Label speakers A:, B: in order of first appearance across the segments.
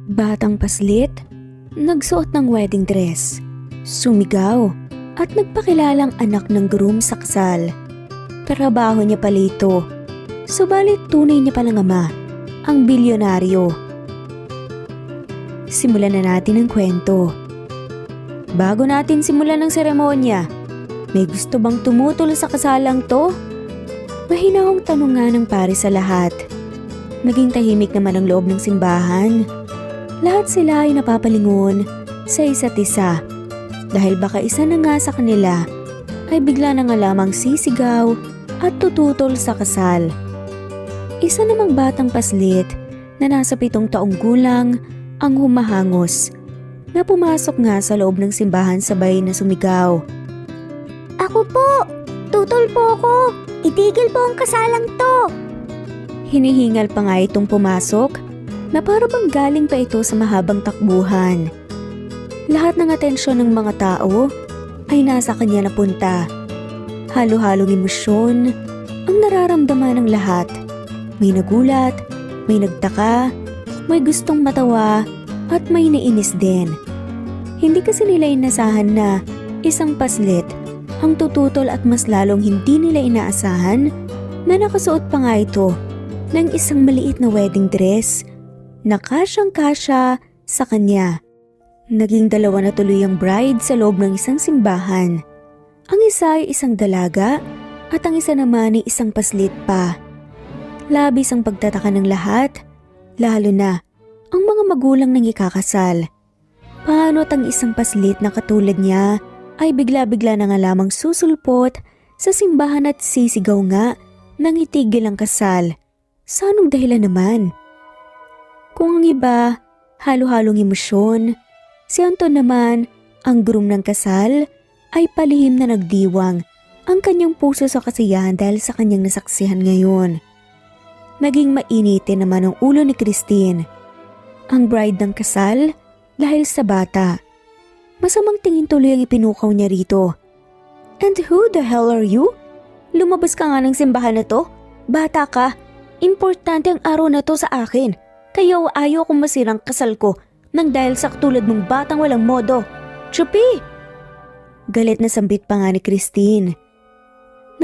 A: Batang paslit, nagsuot ng wedding dress, sumigaw at nagpakilalang anak ng groom sa kasal. Trabaho niya pala ito, subalit tunay niya palang ama, ang bilyonaryo. Simulan na natin ang kwento. Bago natin simulan ang seremonya, may gusto bang tumutol sa kasalang to? Mahinahong tanong nga ng pare sa lahat. Naging tahimik naman ang loob ng simbahan. Lahat sila ay napapalingon sa isa't isa dahil baka isa na nga sa kanila ay bigla na nga lamang sisigaw at tututol sa kasal. Isa namang batang paslit na nasa 7 taong gulang ang humahangos na pumasok nga sa loob ng simbahan sabay na sumigaw.
B: Ako po! Tutol po ako! Itigil po ang kasalang to!
A: Hinihingal pa nga itong pumasok na para bang galing pa ito sa mahabang takbuhan. Lahat ng atensyon ng mga tao ay nasa kanya napunta. Halo-halong emosyon ang nararamdaman ng lahat. May nagulat, may nagtaka, may gustong matawa at may nainis din. Hindi kasi nila inasahan na isang paslit ang tututol at mas lalong hindi nila inaasahan na nakasuot pa nga ito ng isang maliit na wedding dress na kasyang-kasya sa kanya. Naging 2 na tuloy ang bride sa loob ng isang simbahan. Ang isa ay isang dalaga at ang isa naman ay isang paslit pa. Labis ang pagtataka ng lahat, lalo na ang mga magulang ng ikakasal. Paano't ang isang paslit na katulad niya ay bigla-bigla na nga lamang susulpot sa simbahan at sisigaw nga nang itigil ang kasal? Sa anong dahilan naman? Kung ang iba, halo-halong emosyon, si Anton naman, ang groom ng kasal, ay palihim na nagdiwang ang kanyang puso sa kasiyahan dahil sa kanyang nasaksihan ngayon. Naging mainitin naman ang ulo ni Christine, ang bride ng kasal, dahil sa bata. Masamang tingin tuloy ang ipinukaw niya rito. And who the hell are you? Lumabas ka nga ng simbahan na to? Bata ka. Importante ang araw na to sa akin. Kaya ayaw kong masirang kasal ko nang dahil sa katulad mong batang walang modo. Chupi! Galit na sambit pa nga ni Christine.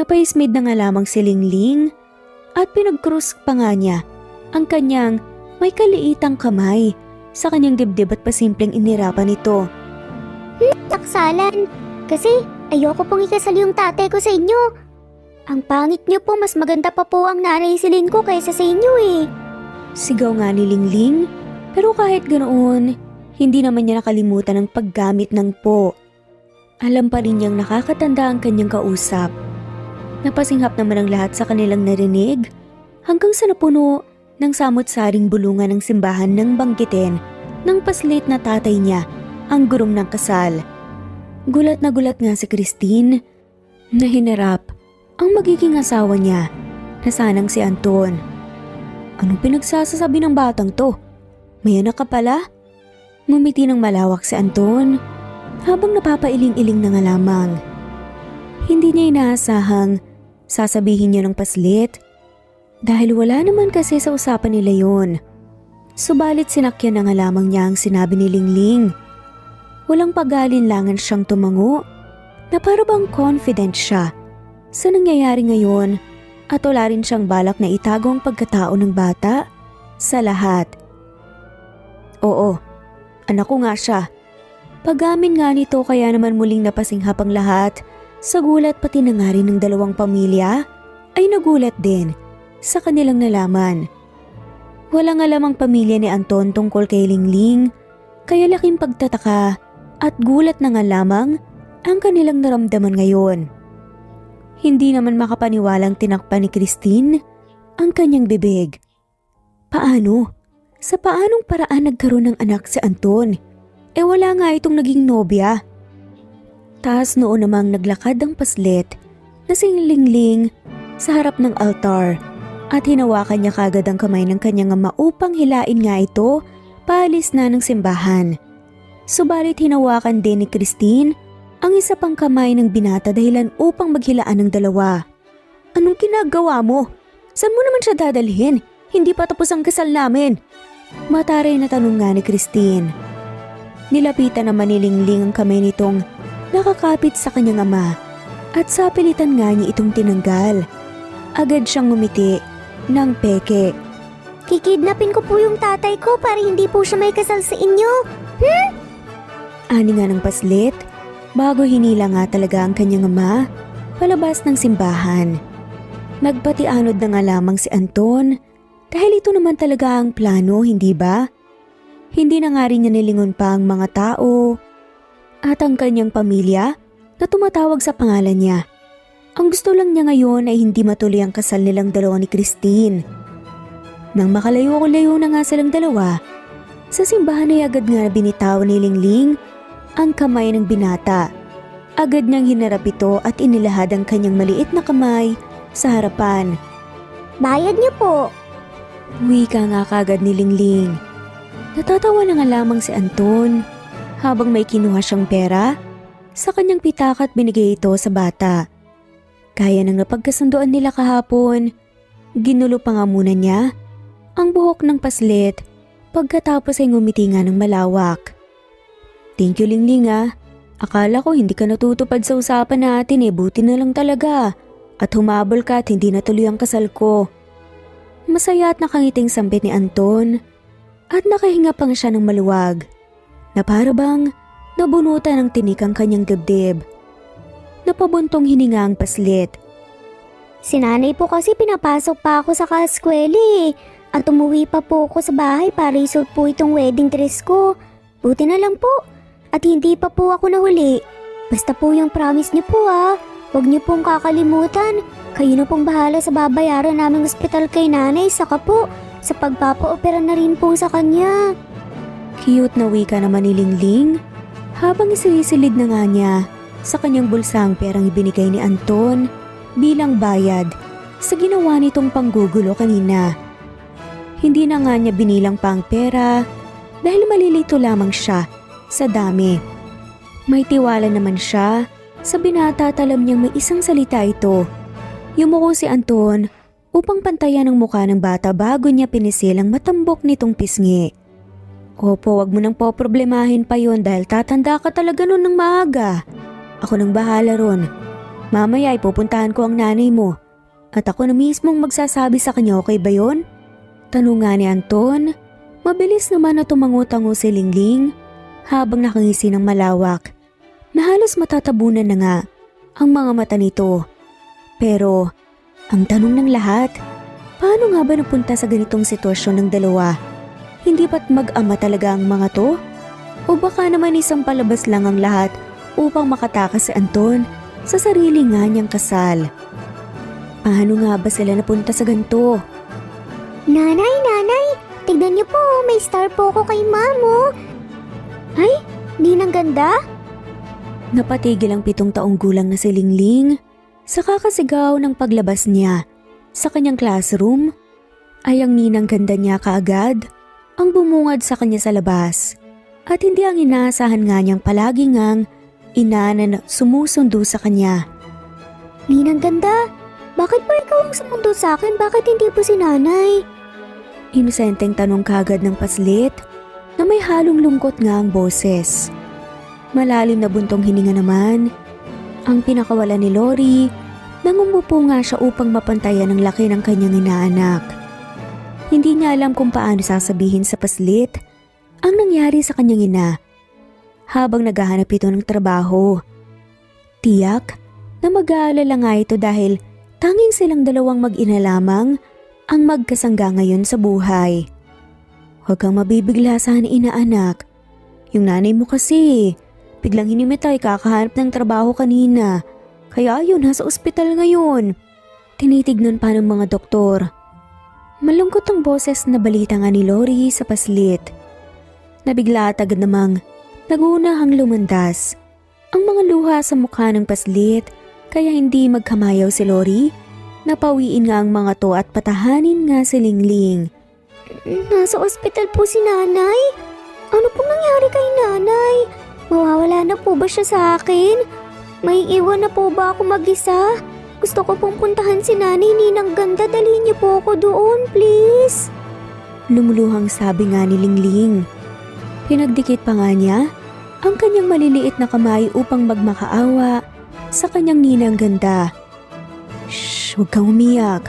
A: Napaismid na nga lamang si Lingling at pinag-cross pa nga niya ang kanyang may kaliitang kamay sa kanyang dibdib at pasimpleng inirapan ito.
B: Taksalan! Kasi ayoko pong ikasal yung tatay ko sa inyo. Ang pangit niyo po, mas maganda pa po ang nanay silin ko kaysa sa inyo eh.
A: Sigaw nga ni Lingling, pero kahit ganoon, hindi naman niya nakalimutan ang paggamit ng po. Alam pa rin niyang nakakatanda ang kanyang kausap. Napasinghap naman ang lahat sa kanilang narinig hanggang sa napuno ng samot-saring bulungan ng simbahan nang banggitin ng paslit na tatay niya, ang groom ng kasal. Gulat na gulat nga si Christine na hinarap ang magiging asawa niya na sanang si Anton. Anong pinagsasasabi ng batang to? May anak ka pala? Ngumiti ng malawak si Anton habang napapailing-iling na nga lamang. Hindi niya inaasahang sasabihin niya ng paslit dahil wala naman kasi sa usapan nila yon. Subalit sinakyan na nga lamang niya ang sinabi ni Lingling. Walang pag-alinlangan siyang tumango na para bang confident siya sa nangyayari ngayon at wala rin siyang balak na itago ang pagkatao ng bata sa lahat. Oo, anak ko nga siya. Pag-amin nga nito kaya naman muling napasinghap ang lahat sa gulat pati na nga rin ng 2 pamilya ay nagulat din sa kanilang nalaman. Walang alam ang pamilya ni Anton tungkol kay Lingling kaya laking pagtataka at gulat na nga lamang ang kanilang naramdaman ngayon. Hindi naman makapaniwalang tinakpan ni Christine ang kanyang bibig. Paano? Sa paanong paraan nagkaroon ng anak si Anton? Wala nga itong naging nobya. Taas noon namang naglakad ang paslit na si Lingling sa harap ng altar at hinawakan niya kagad ang kamay ng kanyang ama upang hilain nga ito paalis na ng simbahan. Subalit hinawakan din ni Christine ang isa pang kamay ng binata dahilan upang maghilaan ng 2. Anong ginagawa mo? Saan mo naman siya dadalhin? Hindi pa tapos ang kasal namin. Mataray na tanong nga ni Christine. Nilapitan naman ni Lingling ang kamay nitong nakakapit sa kanyang ama at sapilitan nga niya itong tinanggal. Agad siyang ngumiti ng peke.
B: Kikidnapin ko po yung tatay ko para hindi po siya may kasal sa inyo.
A: Ani nga ng paslit bago hinila nga talaga ang kanyang ama palabas ng simbahan. Nagpatianod na nga lamang si Anton dahil ito naman talaga ang plano, hindi ba? Hindi na nga rin niya nilingon pa ang mga tao at ang kanyang pamilya na tumatawag sa pangalan niya. Ang gusto lang niya ngayon ay hindi matuloy ang kasal nilang dalawa ni Christine. Nang makalayo-layo na nga silang dalawa, sa simbahan ay agad nga binitawan ni Lingling ang kamay ng binata. Agad niyang hinarap ito at inilahad ang kanyang maliit na kamay sa harapan.
B: Bayad niyo po.
A: Wika nga kagad ni Lingling. Natatawa na nga lamang si Anton habang may kinuha siyang pera sa kanyang pitaka at binigay ito sa bata. Kaya nang napagkasunduan nila kahapon, ginulo pa nga muna niya ang buhok ng paslit pagkatapos ay ngumiti nga ng malawak. Thank you Lingling ah. Akala ko hindi ka natutupad sa usapan natin buti na lang talaga. At humabol ka at hindi natuloy ang kasal ko. Masaya at nakangiting sambit ni Anton at nakahinga pang siya ng maluwag na para bang nabunutan ng tinik ang kanyang dibdib. Napabuntong hininga ang paslit.
B: Si nanay po kasi pinapasok pa ako sa kaskweli at umuwi pa po ako sa bahay para isuot po itong wedding dress ko. Buti na lang po at hindi pa po ako nahuli. Basta po yung promise niyo po Huwag niyo pong kakalimutan. Kayo na pong bahala sa babayaran naming ospital kay nanay saka po sa pagpapa-opera na rin po sa kanya.
A: Cute na wika naman ni Lingling habang isilisilid na nga niya sa kanyang bulsa ang perang ibinigay ni Anton bilang bayad sa ginawa nitong panggugulo kanina. Hindi na nga niya binilang pa ang pera dahil malilito lamang siya sa dami. May tiwala naman siya sa binata at alam niyang may isang salita ito. Yumuko si Anton upang pantayan ang mukha ng bata bago niya pinisil ang matambok nitong pisngi. Opo, wag mo nang poproblemahin pa yon dahil tatanda ka talaga nun ng maaga. Ako nang bahala ron. Mamaya ay pupuntahan ko ang nanay mo. At ako na mismong magsasabi sa kanya, okay ba yon? Tanong nga ni Anton. Mabilis naman na tumango-tango si Lingling habang nakangisi ng malawak na halos matatabunan na nga ang mga mata nito. Pero ang tanong ng lahat, paano nga ba napunta sa ganitong sitwasyon ng dalawa? Hindi ba't mag-ama talaga ang mga to? O baka naman isang palabas lang ang lahat upang makatakas si Anton sa sarili nga niyang kasal? Paano nga ba sila napunta sa ganito?
B: Nanay, tignan niyo po, may star po ko kay mamo. Ay, di nang ganda?
A: Napatigil ang 7 taong gulang na si Lingling sa kakasigaw ng paglabas niya sa kanyang classroom. Ay ang ninang ganda niya kaagad ang bumungad sa kanya sa labas at hindi ang inaasahan nga niyang palagi ngang ina na sumusundo sa kanya.
B: Ninang ganda, bakit ba ikaw ang sumundo sa akin? Bakit hindi po si nanay?
A: Inosenteng tanong kagad ng paslit na may halong lungkot nga ang boses. Malalim na buntong hininga naman ang pinakawala ni Lori nang umupo nga siya upang mapantayan ang laki ng kanyang inaanak. Hindi niya alam kung paano sasabihin sa paslit ang nangyari sa kanyang ina habang naghahanap ito ng trabaho. Tiyak na mag-aalala nga ito dahil tanging silang dalawang mag-ina lamang ang magkasangga ngayon sa buhay. Huwag kang mabibigla sa inaanak. Yung nanay mo kasi biglang hinimitay kakahanap ng trabaho kanina. Kaya ayun, nasa ospital ngayon. Tinitignan pa ng mga doktor. Malungkot ang boses na balita nga ni Lori sa paslit. Nabigla at agad namang nagunahang lumandas ang mga luha sa mukha ng paslit kaya hindi magkamayaw si Lori. Napawiin nga ang mga to at patahanin nga si Lingling.
B: Nasa ospital po si nanay? Ano pong nangyari kay nanay? Mawawala na po ba siya sa akin? May iwan na po ba ako mag-isa? Gusto ko pong puntahan si nanay, ninang ganda. Dalhin niyo po ako doon, please.
A: Lumuluhang sabi nga ni Lingling. Pinagdikit pa nga niya ang kanyang maliliit na kamay upang magmakaawa sa kanyang ninang ganda. Shh, huwag kang umiyak.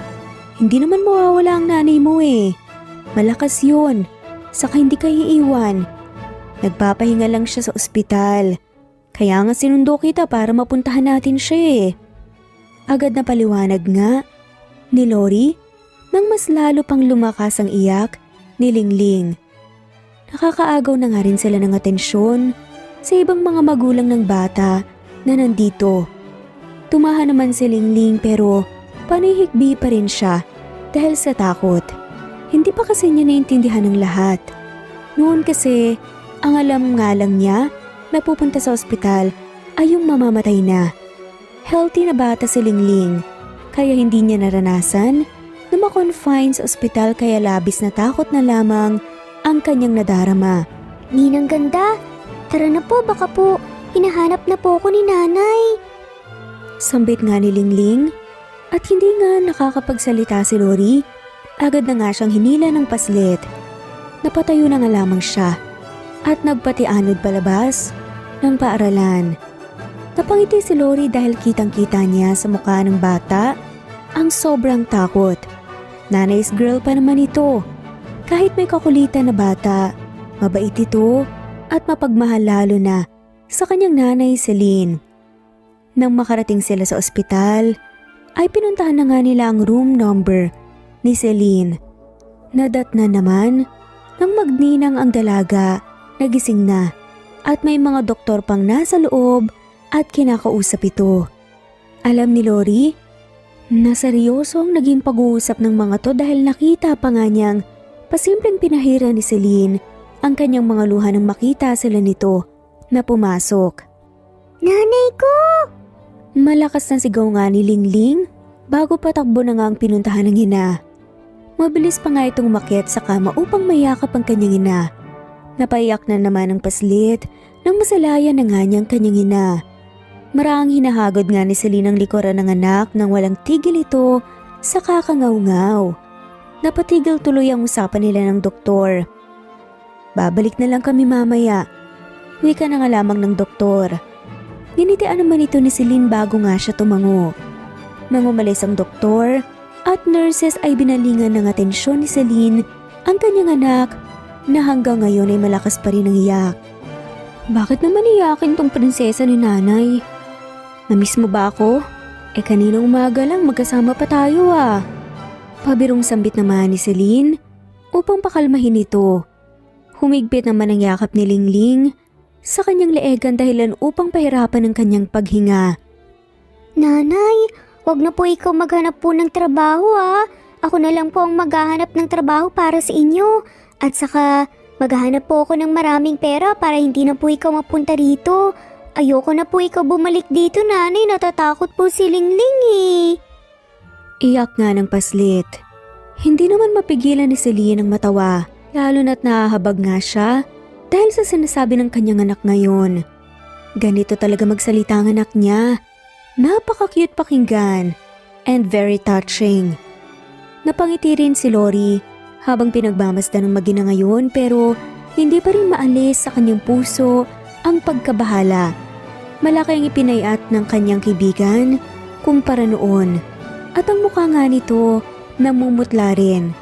A: Hindi naman mawawala ang nanay mo eh. Malakas yun. Saka hindi ka iiwan. Nagpapahinga lang siya sa ospital. Kaya nga sinundo kita para mapuntahan natin siya eh. Agad na paliwanag nga ni Lori nang mas lalo pang lumakas ang iyak ni Lingling. Nakakaagaw na nga rin sila ng atensyon sa ibang mga magulang ng bata na nandito. Tumahan naman si Lingling pero panihikbi pa rin siya dahil sa takot. Hindi pa kasi niya naintindihan ng lahat. Noon kasi, ang alam nga lang niya na pupunta sa ospital ay yung mamamatay na. Healthy na bata si Lingling, kaya hindi niya naranasan na ma-confine sa ospital kaya labis na takot na lamang ang kanyang nadarama.
B: Ninang ganda, tara na po, baka po hinahanap na po ako ni nanay.
A: Sambit nga ni Lingling at hindi nga nakakapagsalita si Lori. Agad na nga siyang hinila ng paslit. Napatayo na nga lamang siya at nagpatianod palabas ng paaralan. Napangiti si Lori dahil kitang-kita niya sa mukha ng bata ang sobrang takot. Nanay's girl pa naman ito. Kahit may kakulitan na bata, mabait ito at mapagmahal lalo na sa kanyang nanay Celine. Nang makarating sila sa ospital, ay pinuntahan na nga nila ang room number ni Celine. Nadatnan naman nang magninang ang dalaga, nagising na at may mga doktor pang nasa loob at kinakausap ito. Alam ni Lori na seryoso ang naging pag-uusap ng mga to dahil nakita pa nga niyang pasimpleng pinahira ni Celine ang kanyang mga luha nang makita sila nito na pumasok.
B: Nanay ko!
A: Malakas na sigaw nga ni Lingling bago patakbo na nga ang pinuntahan ng ina. Mabilis pa nga itong umakyat sa kama upang mayakap ang kanyang ina. Napaiyak na naman ang paslit nang masalaya na nga niyang kanyang ina. Maraang hinahagod nga ni Celine ang likuran ng anak nang walang tigil ito sa kakangaw-ngaw. Napatigil tuloy ang usapan nila ng doktor. Babalik na lang kami mamaya. Wika na nga lamang ng doktor. Ginitian naman ito ni Celine bago nga siya tumango. Nang umalis ang doktor at nurses ay binalingan ng atensyon ni Celine ang kanyang anak na hanggang ngayon ay malakas pa rin ang iyak. Bakit naman iyakin tong prinsesa ni nanay? Namiss mo ba ako? Kaninang umaga lang magkasama pa tayo ah. Pabirong sambit naman ni Celine upang pakalmahin ito. Humigpit naman ang yakap ni Lingling sa kanyang leegan dahilan upang pahirapan ang kanyang paghinga.
B: Nanay, wag na po ikaw maghanap po ng trabaho ah. Ako na lang po ang maghahanap ng trabaho para sa inyo. At saka maghahanap po ako ng maraming pera para hindi na po ikaw mapunta rito. Ayoko na po ikaw bumalik dito nanay, natatakot po si Lingling eh.
A: Iyak nga ng paslit. Hindi naman mapigilan ni Celine ang matawa, lalo na't nahahabag nga siya dahil sa sinasabi ng kanyang anak ngayon. Ganito talaga magsalita ang anak niya. Napaka-cute pakinggan and very touching. Napangiti rin si Lori habang pinagmamasdan ng mag-ina ngayon pero hindi pa rin maalis sa kanyang puso ang pagkabahala. Malaki ang ipinayat ng kanyang kaibigan kumpara noon at ang mukha nga nito namumutla rin.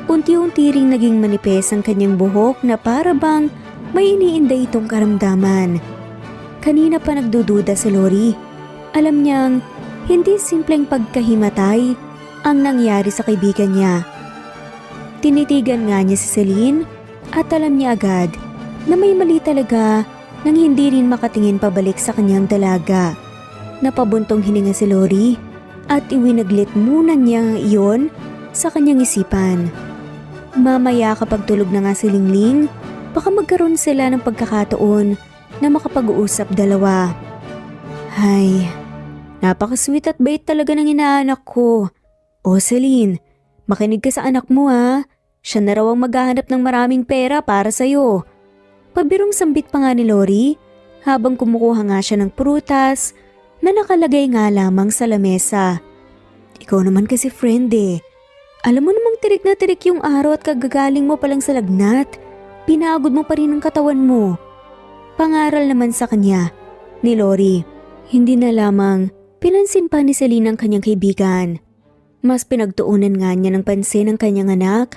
A: Unti-unti ring naging manipes ang kanyang buhok na para bang may iniinda itong karamdaman. Kanina pa nagdududa si Lori. Alam niyang hindi simpleng pagkahimatay ang nangyari sa kaibigan niya. Tinitigan nga niya si Celine at alam niya agad na may mali talaga nang hindi rin makatingin pabalik sa kanyang dalaga. Napabuntong hininga si Lori at iwinaglit muna niya iyon sa kanyang isipan. Mamaya kapag tulog na nga si Lingling, baka magkaroon sila ng pagkakataon na makapag-uusap dalawa. Hay, napaka-sweet at bait talaga ng inaanak ko. O Celine, makinig ka sa anak mo ha. Siya na raw ang maghahanap ng maraming pera para sa'yo. Pabirong sambit pa nga ni Lori habang kumukuha nga siya ng prutas na nakalagay nga lamang sa lamesa. Ikaw naman kasi friend eh. Alam mo namang tirik na tirik yung araw at kagagaling mo palang sa lagnat. Pinagod mo pa rin ang katawan mo. Pangaral naman sa kanya ni Lori. Hindi na lamang pinansin pa ni Celine ang kanyang kaibigan. Mas pinagtuunan nga niya ng pansin ang kanyang anak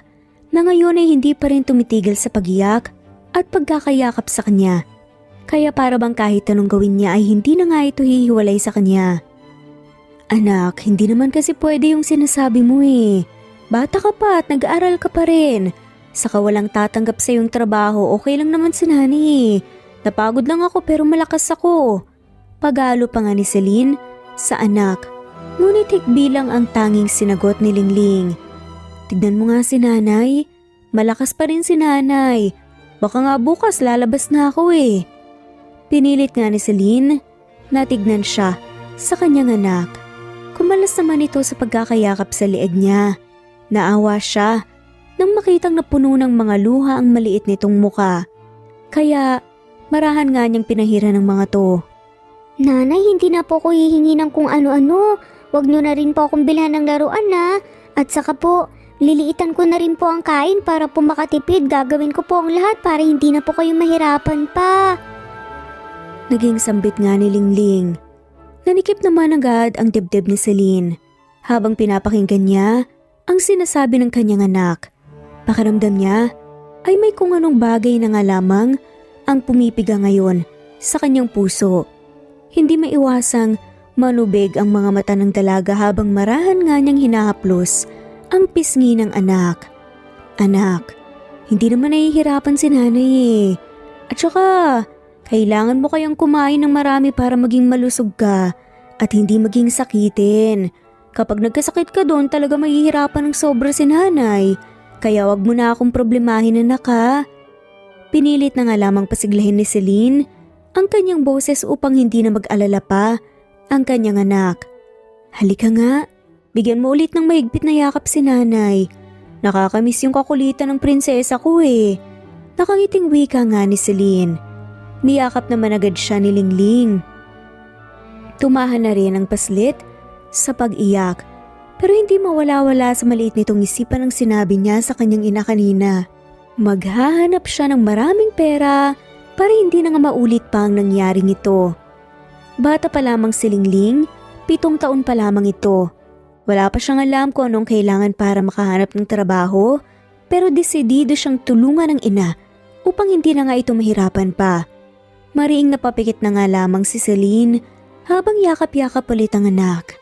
A: na ngayon ay hindi pa rin tumitigil sa pagiyak at pagkakayakap sa kanya. Kaya para bang kahit anong gawin niya ay hindi na nga ito hihiwalay sa kanya. Anak, hindi naman kasi pwede yung sinasabi mo eh. Bata ka pa at nag-aaral ka pa rin. Saka walang tatanggap sa yung trabaho, okay lang naman si Nani. Napagod lang ako pero malakas ako. Pagalo pa nga ni Celine sa anak. Ngunit hikbilang ang tanging sinagot ni Lingling. Tignan mo nga si nanay. Malakas pa rin si nanay. Baka nga bukas lalabas na ako eh. Pinilit nga ni Celine na tignan siya sa kanyang anak. Kumalas naman ito sa pagkakayakap sa leeg niya. Naawa siya nang makitang napuno ng mga luha ang maliit nitong muka. Kaya marahan nga niyang pinahiran ng mga to.
B: Nanay, hindi na po ko hihingi ng kung ano-ano. Huwag niyo na rin po akong bilhan ng laruan na. At saka po, liliitan ko na rin po ang kain para po makatipid. Gagawin ko po ang lahat para hindi na po kayo mahirapan pa.
A: Naging sambit nga ni Lingling. Nanikip naman agad ang dibdib ni Celine habang pinapakinggan niya ang sinasabi ng kanyang anak. Pakiramdam niya ay may kung anong bagay na nga lamang ang pumipiga ngayon sa kanyang puso. Hindi maiwasang manubig ang mga mata ng dalaga habang marahan nga niyang hinahaplos ang pisngi ng anak. Anak, hindi naman nahihirapan si nanay eh. At saka, kailangan mo kayang kumain ng marami para maging malusog ka at hindi maging sakitin. Kapag nagkasakit ka doon, talaga mahihirapan ng sobra si nanay. Kaya wag mo na akong problemahin, anak ha. Pinilit na nga lamang pasiglahin ni Celine ang kanyang boses upang hindi na mag-alala pa ang kanyang anak. Halika nga, bigyan mo ulit ng mahigpit na yakap si nanay. Nakakamiss yung kakulitan ng prinsesa ko eh. Nakangiting wika nga ni Celine. Niyakap naman agad siya ni Lingling. Tumahan na rin ang paslit sa pag-iyak pero hindi mawala-wala sa maliit nitong isipan ang sinabi niya sa kanyang ina kanina. Maghahanap siya ng maraming pera para hindi na nga maulit pa ang nangyaring ito. Bata pa lamang si Lingling, 7 taon pa lamang ito. Wala pa siyang alam kung anong kailangan para makahanap ng trabaho pero desidido siyang tulungan ng ina upang hindi na nga ito mahirapan pa. Mariing napapikit na nga lamang si Celine habang yakap-yakap ulit ang anak.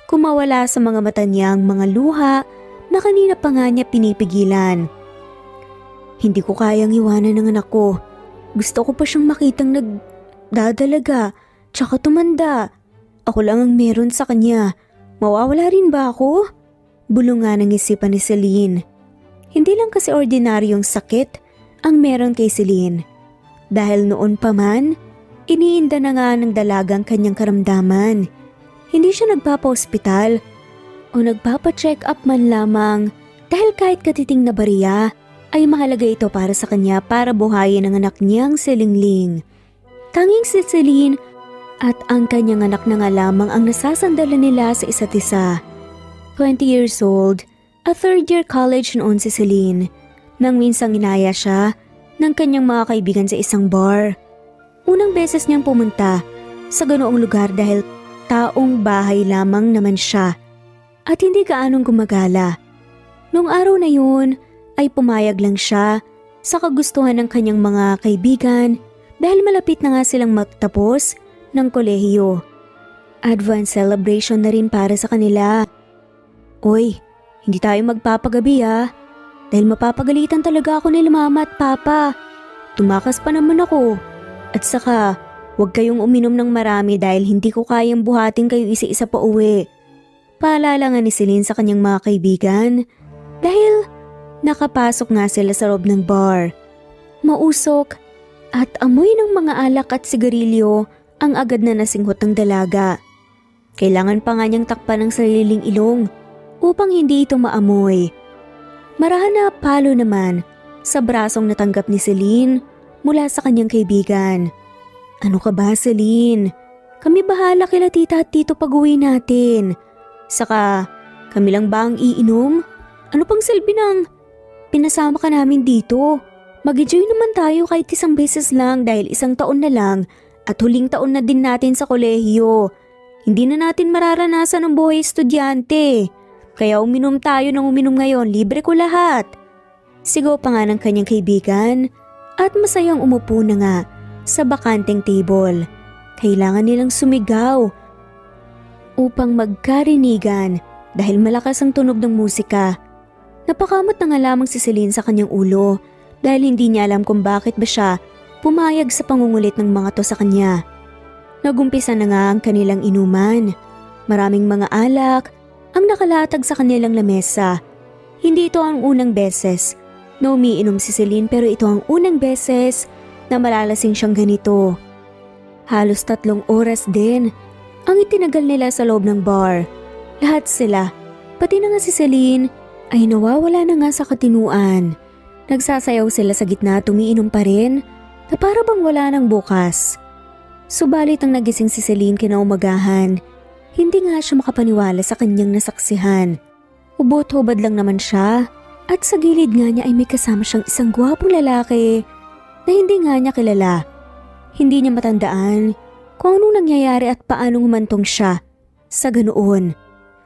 A: Kumawala sa mga mata niya ang mga luha na kanina pa nga niya pinipigilan. Hindi ko kayang iwanan ng anak ko. Gusto ko pa siyang makitang nagdadalaga tsaka tumanda. Ako lang ang meron sa kanya. Mawawala rin ba ako? Bulong nga ng isipan ni Celine. Hindi lang kasi ordinaryong sakit ang meron kay Celine. Dahil noon pa man, iniinda na nga ng dalagang kanyang karamdaman. Hindi siya nagpapa-ospital o nagpapa-check up man lamang dahil kahit katiting na bariya ay mahalaga ito para sa kanya para buhayin ang anak niyang si Lingling. Tanging si Celine at ang kanyang anak na nga lamang ang nasasandalan nila sa isa't isa. 20 years old, a third year college noon si Celine, nang minsang inaya siya ng kanyang mga kaibigan sa isang bar. Unang beses niyang pumunta sa ganoong lugar dahil taong bahay lamang naman siya at hindi gaanong gumagala. Noong araw na yun ay pumayag lang siya sa kagustuhan ng kanyang mga kaibigan dahil malapit na nga silang magtapos ng kolehiyo. Advance celebration na rin para sa kanila. Oy, hindi tayo magpapagabi ha. Dahil mapapagalitan talaga ako nila mama at papa. Tumakas pa naman ako. At saka, huwag kayong uminom ng marami dahil hindi ko kayang buhatin kayo isa-isa pa uwi. Paalala nga ni Celine sa kanyang mga kaibigan dahil nakapasok nga sila sa loob ng bar. Mausok at amoy ng mga alak at sigarilyo ang agad na nasinghot ng dalaga. Kailangan pa nga niyang takpan ng sariling ilong upang hindi ito maamoy. Marahan na palo naman sa brasong natanggap ni Celine mula sa kanyang kaibigan. Ano ka ba, Celine? Kami bahala kila tita at tito pag-uwi natin. Saka, kami lang ba ang iinom? Ano pang silbi ng pinasama ka namin dito? Mag-enjoy naman tayo kahit isang beses lang dahil isang taon na lang at huling taon na din natin sa kolehiyo. Hindi na natin mararanasan ang buhay estudyante. Kaya uminom tayo ng uminom ngayon, libre ko lahat. Sigaw pa nga ng kanyang kaibigan at masayang umupo na nga sa bakanteng table. Kailangan nilang sumigaw upang magkarinigan dahil malakas ang tunog ng musika. Napakamot na nga lamang si Celine sa kanyang ulo dahil hindi niya alam kung bakit ba siya pumayag sa pangungulit ng mga to sa kanya. Nagumpisa na nga ang kanilang inuman. Maraming mga alak ang nakalatag sa kanilang lamesa. Hindi ito ang unang beses na umiinom si Celine pero ito ang unang beses na malalasing siyang ganito. Halos 3 oras din ang itinagal nila sa loob ng bar. Lahat sila, pati na nga si Celine, ay nawawala na nga sa katinuan. Nagsasayaw sila sa gitna at umiinom pa rin na para bang wala nang bukas. Subalit ang nagising si Celine kinaumagahan, hindi nga siya makapaniwala sa kanyang nasaksihan. Ubot-hubad lang naman siya at sa gilid nga niya ay may kasama siyang isang gwapong lalaki na hindi nga niya kilala. Hindi niya matandaan kung anong nangyayari at paanong humantong siya sa ganoon.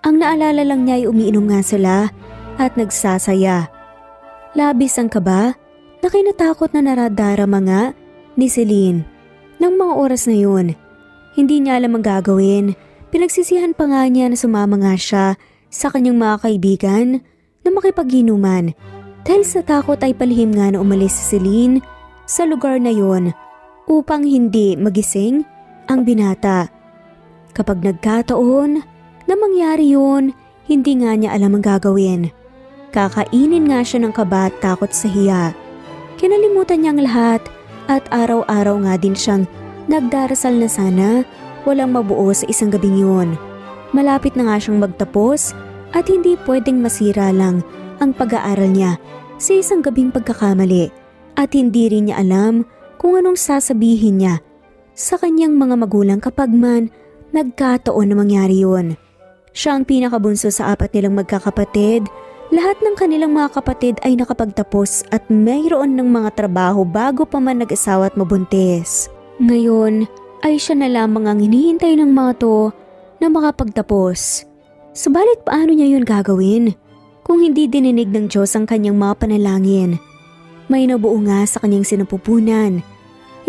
A: Ang naalala lang niya ay umiinom nga sila at nagsasaya. Labis ang kaba na kinatakot na naradarama nga ni Celine. Nang mga oras na yun, hindi niya alam ang gagawin. Pinagsisihan pa nga niya na sumama nga siya sa kanyang mga kaibigan na makipag-inuman. Dahil sa takot ay palihim nga na umalis si Celine sa lugar na yun upang hindi magising ang binata. Kapag nagkataon na mangyari yun, hindi nga niya alam ang gagawin. Kakainin nga siya ng kaba at takot sa hiya. Kinalimutan niya ang lahat at araw-araw nga din siyang nagdarasal na sana walang mabuo sa isang gabing yun. Malapit na nga siyang magtapos at hindi pwedeng masira lang ang pag-aaral niya sa isang gabing pagkakamali at hindi rin niya alam kung anong sasabihin niya sa kanyang mga magulang kapag man nagkataon na mangyari yun. Siya ang pinakabunso sa 4 nilang magkakapatid. Lahat ng kanilang mga kapatid ay nakapagtapos at mayroon ng mga trabaho bago pa man nag-asawa at mabuntis. Ngayon ay siya na lamang ang hinihintay ng mga to na makapagtapos. Subalit paano niya yun gagawin kung hindi dininig ng Diyos ang kanyang mga panalangin? May nabuo nga sa kanyang sinapupunan.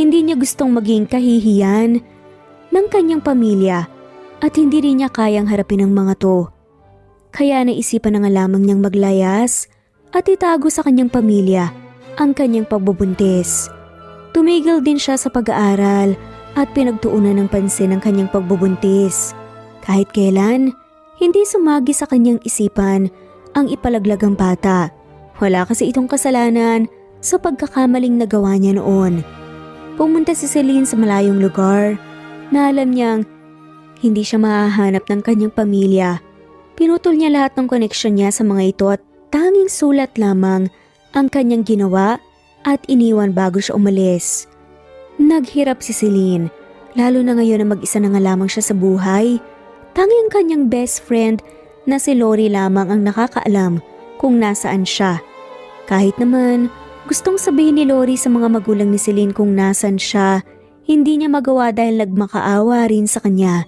A: Hindi niya gustong maging kahihiyan ng kanyang pamilya at hindi rin niya kayang harapin ang mga to. Kaya naisipan na nga lamang niyang maglayas at itago sa kanyang pamilya ang kanyang pagbubuntis. Tumigil din siya sa pag-aaral at pinagtuunan ng pansin ang kanyang pagbubuntis. Kahit kailan, hindi sumagi sa kanyang isipan ang ipalaglag ang bata. Wala kasi itong kasalanan sa pagkakamaling nagawa niya noon. Pumunta si Celine sa malayong lugar na alam niyang hindi siya mahahanap ng kanyang pamilya. Pinutol niya lahat ng koneksyon niya sa mga ito at tanging sulat lamang ang kanyang ginawa at iniwan bago siya umalis. Naghirap si Celine, lalo na ngayon na mag-isa na nga lamang siya sa buhay. Tanging kanyang best friend na si Lori lamang ang nakakaalam kung nasaan siya. Kahit naman gustong sabihin ni Lori sa mga magulang ni Celine kung nasaan siya, hindi niya magawa dahil nagmakaawa rin sa kanya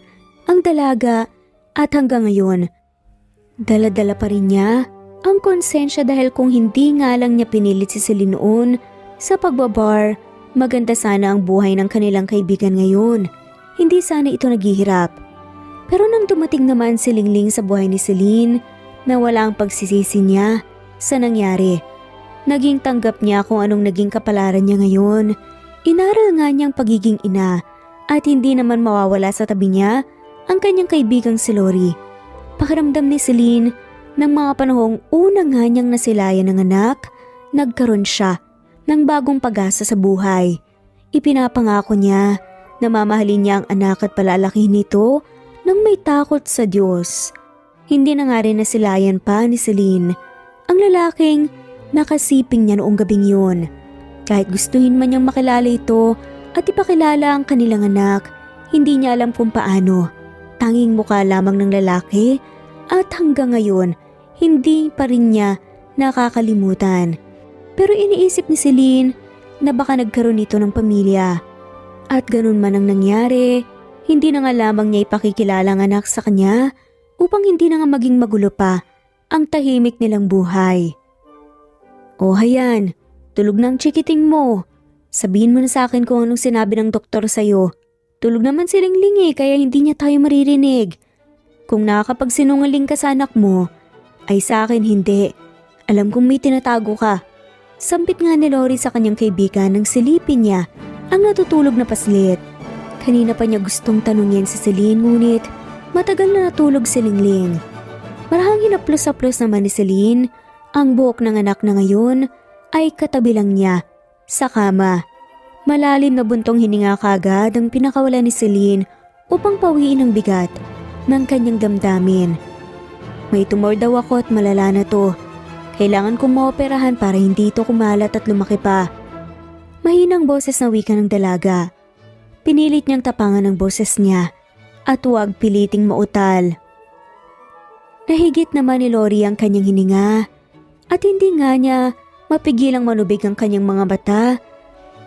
A: ang dalaga at hanggang ngayon, dala-dala pa rin niya ang konsensya dahil kung hindi nga lang niya pinilit si Celine noon sa pagbabar, maganda sana ang buhay ng kanilang kaibigan ngayon. Hindi sana ito naghihirap. Pero nang dumating naman si Lingling sa buhay ni Celine, na wala ang pagsisisi niya sa nangyari. Naging tanggap niya kung anong naging kapalaran niya ngayon. Inaral nga niyang pagiging ina at hindi naman mawawala sa tabi niya ang kanyang kaibigang si Lori. Pakiramdam ni Celine ng mga panahong una nga niyang nasilayan ng anak, nagkaroon siya ng bagong pag-asa sa buhay. Ipinapangako niya na mamahalin niya ang anak at palalakihin nito nang may takot sa Diyos. Hindi na nga rin nasilayan pa ni Celine ang lalaking nakasiping niya noong gabing yun. Kahit gustuhin man niyang makilala ito at ipakilala ang kanilang anak, hindi niya alam kung paano. Tanging mukha lamang ng lalaki at hanggang ngayon, hindi pa rin niya nakakalimutan. Pero iniisip ni Celine na baka nagkaroon ito ng pamilya. At ganun man ang nangyari, hindi na nga lamang niya ipakikilala ang anak sa kanya upang hindi na nga maging magulo pa ang tahimik nilang buhay. O hayan, tulog na ang chikiting mo. Sabihin mo na sa akin kung anong sinabi ng doktor sa'yo. Tulog naman si Lingling kaya hindi niya tayo maririnig. Kung nakakapagsinungaling ka sa anak mo, ay sa akin hindi. Alam kong may tinatago ka. Sampit nga ni Lori sa kanyang kaibigan nang silipin niya ang natutulog na paslit. Kanina pa niya gustong tanungin si Celine ngunit matagal na natulog si Lingling. Marahang hinaplos-haplos naman ni Celine, ang buhok ng anak na ngayon ay katabi lang niya sa kama. Malalim na buntong hininga kagad ang pinakawala ni Celine upang pawiin ang bigat ng kanyang damdamin. May tumor daw ako at malala na to. Kailangan kong maoperahan para hindi ito kumalat at lumaki pa. Mahinang boses na wika ng dalaga. Pinilit niyang tapangan ang boses niya at huwag piliting mautal. Nahigit naman ni Lori ang kanyang hininga at hindi nga niya mapigilang manubig ang kanyang mga mata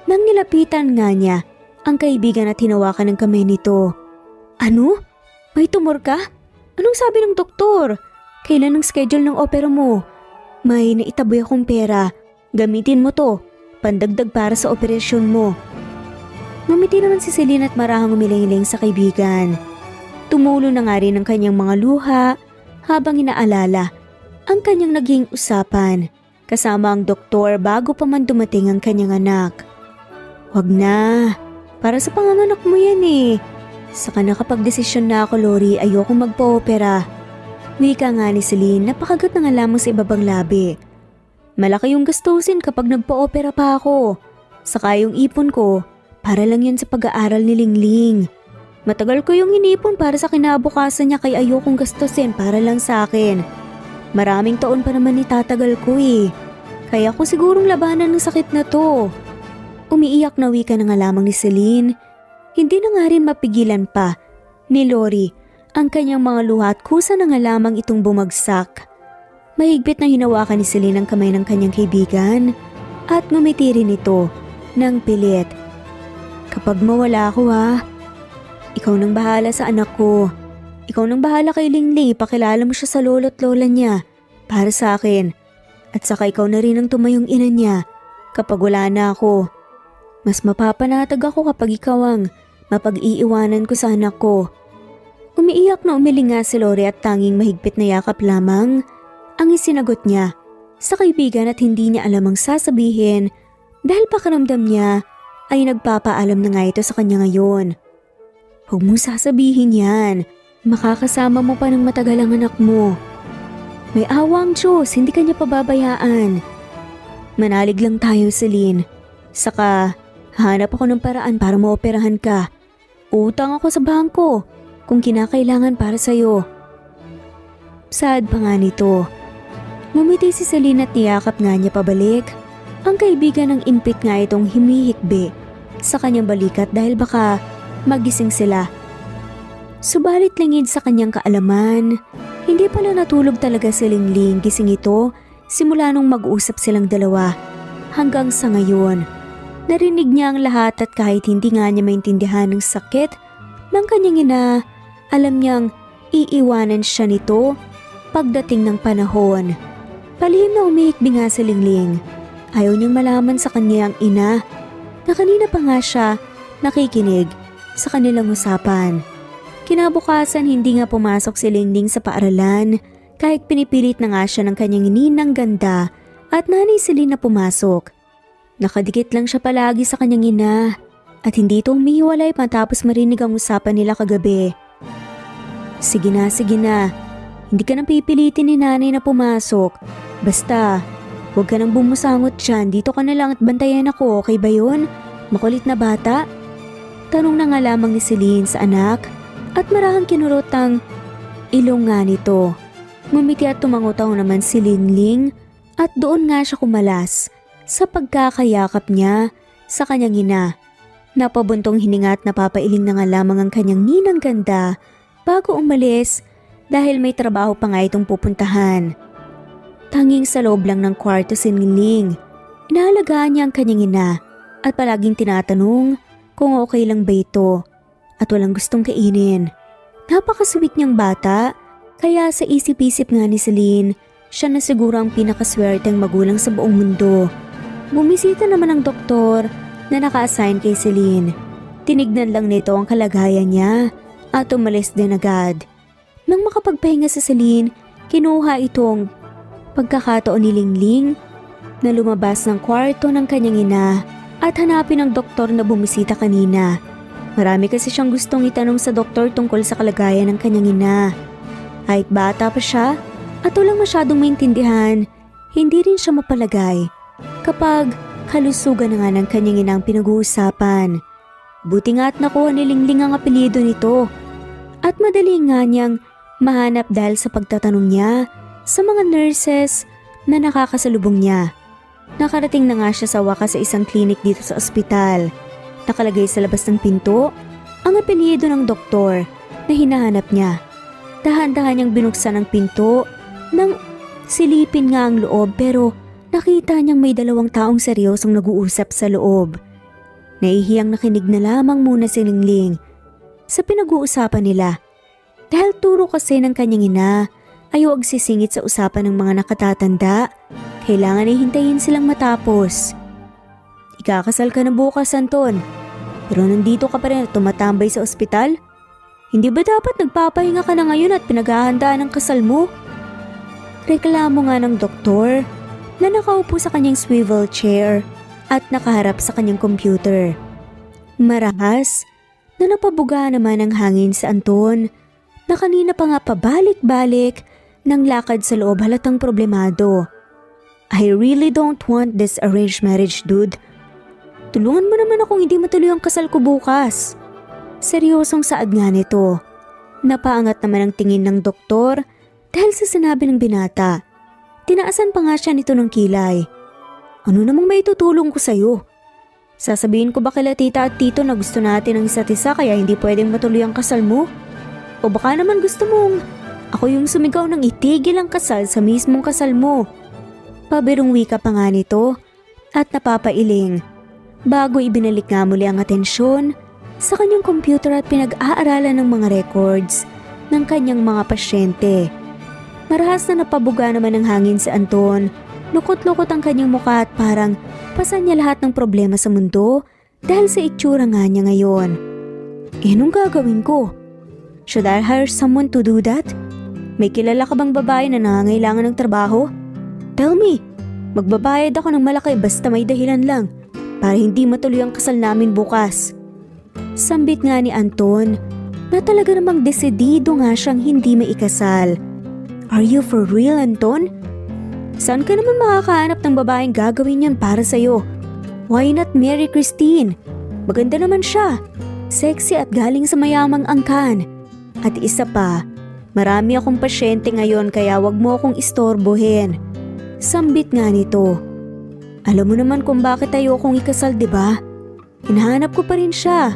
A: nang nilapitan nga niya ang kaibigan at hinawakan ng kamay nito. Ano? May tumor ka? Anong sabi ng doktor? Kailan ang schedule ng opera mo? May naitaboy akong pera. Gamitin mo to. Pandagdag para sa operasyon mo. Ngumiti naman si Celine at marahang umiling-iling sa kaibigan. Tumulo na nga rin ang kanyang mga luha habang inaalala ang kanyang naging usapan kasama ang doktor bago pa man dumating ang kanyang anak. Wag na. Para sa panganganak mo yan Saka nakapagdesisyon na ako, Lori, ayoko magpa-opera. Wika nga ni Celine, napakagat na nga lamang sa ibabang labi. Malaki yung gastusin kapag nagpa-opera pa ako. Saka yung ipon ko, para lang yan sa pag-aaral ni Lingling. Matagal ko yung inipon para sa kinabukasan niya kaya ayokong gastusin para lang sa akin. Maraming taon pa naman itatagal ko Kaya ko sigurong labanan ng sakit na to. Umiiyak na wika na nga lamang ni Celine. Hindi na nga rin mapigilan pa ni Lori ang kanyang mga luha at kusa na nga lamang itong bumagsak. Mahigpit na hinawakan ni Celine ang kamay ng kanyang kaibigan at ngumiti rin ito ng pilit. Kapag mawala ako ikaw nang bahala sa anak ko. Ikaw nang bahala kay Lingling, ipakilala mo siya sa lolo't lola niya para sa akin. At saka ikaw na rin ang tumayong ina niya kapag wala na ako. Mas mapapanatag ako kapag ikaw ang mapag-iiwanan ko sa anak ko. Umiiyak na umiling nga si Lori at tanging mahigpit na yakap lamang ang isinagot niya sa kaibigan at hindi niya alam ang sasabihin dahil pakiramdam niya ay nagpapaalam na nga ito sa kanya ngayon. Huwag mong sasabihin yan. Makakasama mo pa ng matagal ang anak mo. May awa ang Diyos, hindi kanya pababayaan. Manalig lang tayo, Celine. Saka, hanap ako ng paraan para maoperahan ka. Utang ako sa bangko kung kinakailangan para sa'yo. Sad pa nga nito. Ngumiti si Celine at niyakap nga niya pabalik. Ang kaibigan ng impit nga itong humihikbi sa kanyang balikat dahil baka magising sila. Subalit lingid sa kanyang kaalaman, hindi pala natulog talaga si Lingling. Gising ito simula nung mag-usap silang dalawa hanggang sa ngayon. Narinig niya ang lahat at kahit hindi nga niya maintindihan ang sakit ng kanyang ina, alam niyang iiwanan siya nito pagdating ng panahon. Palihim na umihikbi nga si Lingling. Ayaw niyang malaman sa kanyang ina na kanina pa nga siya nakikinig sa kanilang usapan. Kinabukasan hindi nga pumasok si Lingling sa paaralan kahit pinipilit na nga siya ng kanyang ninang ganda at nanay Celine na pumasok. Nakadikit lang siya palagi sa kanyang ina at hindi ito umihiwalay matapos marinig ang usapan nila kagabi. Sige na, hindi ka nang pipilitin ni nanay na pumasok. Basta, huwag ka nang bumusangot dyan, dito ka na lang at bantayan ako, okay ba yun? Makulit na bata? Tanong na nga lamang ni Celine sa anak. At marahang kinurot ang ilong nga nito. Ngumiti at tumangutaw naman si Lingling at doon nga siya kumalas sa pagkakayakap niya sa kanyang ina. Napabuntong hininga at napapailing na nga lamang ang kanyang ninang ganda bago umalis dahil may trabaho pa nga itong pupuntahan. Tanging sa loob lang ng kwarto si Lingling. Inaalagaan niya ang kanyang ina at palaging tinatanong kung okay lang ba ito at walang gustong kainin. Napakasweet niyang bata, kaya sa isip-isip nga ni Celine, siya na siguro ang pinakaswerteng magulang sa buong mundo. Bumisita naman ang doktor na naka-assign kay Celine. Tinignan lang nito ang kalagayan niya at umalis din agad. Nang makapagpahinga si Celine, kinuha itong pagkakataon ni Lingling na lumabas ng kwarto ng kanyang ina at hanapin ang doktor na bumisita kanina. Marami kasi siyang gustong itanong sa doktor tungkol sa kalagayan ng kanyang ina. Kahit bata pa siya at walang masyadong maintindihan, hindi rin siya mapalagay kapag kalusugan na nga ng kanyang ina ang pinag-uusapan. Buti nga at nakuha ni Lingling ang apelyido nito at madali nga niyang mahanap dahil sa pagtatanong niya sa mga nurses na nakakasalubong niya. Nakarating na nga siya sa wakas sa isang klinik dito sa ospital. Nakalagay sa labas ng pinto ang apelyido ng doktor na hinahanap niya. Dahan-dahan niyang binuksan ang pinto nang silipin nga ang loob pero nakita niyang may 2 taong seryosong nag-uusap sa loob. Nahihiyang nakinig na lamang muna si Lingling sa pinag-uusapan nila. Dahil turo kasi ng kanyang ina ay huwag sisingit sa usapan ng mga nakatatanda, kailangan ay hintayin silang matapos. Ikakasal ka na bukas, Anton, pero nandito ka pa rin at tumatambay sa ospital? Hindi ba dapat nagpapahinga ka na ngayon at pinaghahandaan ang kasal mo? Reklamo nga ng doktor na nakaupo sa kanyang swivel chair at nakaharap sa kanyang computer. Marahas na napabuga naman ang hangin sa Anton na kanina pa nga pabalik-balik ng lakad sa loob halatang problemado. I really don't want this arranged marriage, dude. Tulungan mo naman akong hindi matuloy ang kasal ko bukas. Seryosong saad nga nito. Napaangat naman ang tingin ng doktor dahil sa sinabi ng binata. Tinaasan pa nga siya nito ng kilay. Ano namang may tutulong ko sa'yo? Sasabihin ko ba kila tita at tito na gusto natin ang isa't isa kaya hindi pwedeng matuloy ang kasal mo? O baka naman gusto mong ako yung sumigaw ng itigil ang kasal sa mismong kasal mo? Pabirong wika pa nga nito at napapailing bago ibinalik nga muli ang atensyon sa kanyang computer at pinag-aaralan ng mga records ng kanyang mga pasyente. Marahas na napabuga naman ng hangin sa Anton. Lukot-lukot ang kanyang mukha at parang pasan niya lahat ng problema sa mundo dahil sa itsura nga niya ngayon. Anong gagawin ko? Should I hire someone to do that? May kilala ka bang babae na nangangailangan ng trabaho? Tell me, magbabayad ako ng malaki basta may dahilan lang para hindi matuloy ang kasal namin bukas. Sambit nga ni Anton na talaga namang desidido nga siyang hindi maikasal. Are you for real, Anton? Saan ka naman makakahanap ng babaeng gagawin yan para sa'yo? Why not marry Christine? Maganda naman siya. Sexy at galing sa mayamang angkan. At isa pa, marami akong pasyente ngayon kaya wag mo akong istorbohin. Sambit nga nito. Alam mo naman kung bakit ayokong ikasal, di ba? Hinahanap ko pa rin siya.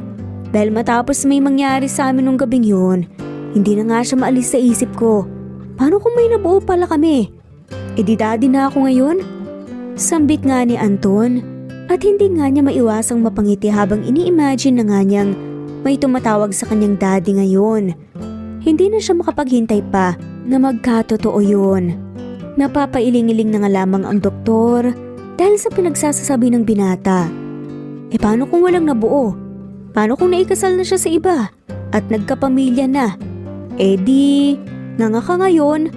A: Dahil matapos may mangyari sa amin nung gabing yun, hindi na nga siya maalis sa isip ko. Paano kung may nabuo pala kami? E di daddy na ako ngayon? Sambit nga ni Anton at hindi nga niya maiwasang mapangiti habang ini-imagine na nga niyang may tumatawag sa kanyang daddy ngayon. Hindi na siya makapaghintay pa na magkatotoo yun. Napapailing-iling na nga lamang ang doktor dahil sa pinagsasasabi ng binata. E paano kung walang nabuo? Paano kung naikasal na siya sa iba at nagkapamilya na? E di, nga ka ngayon.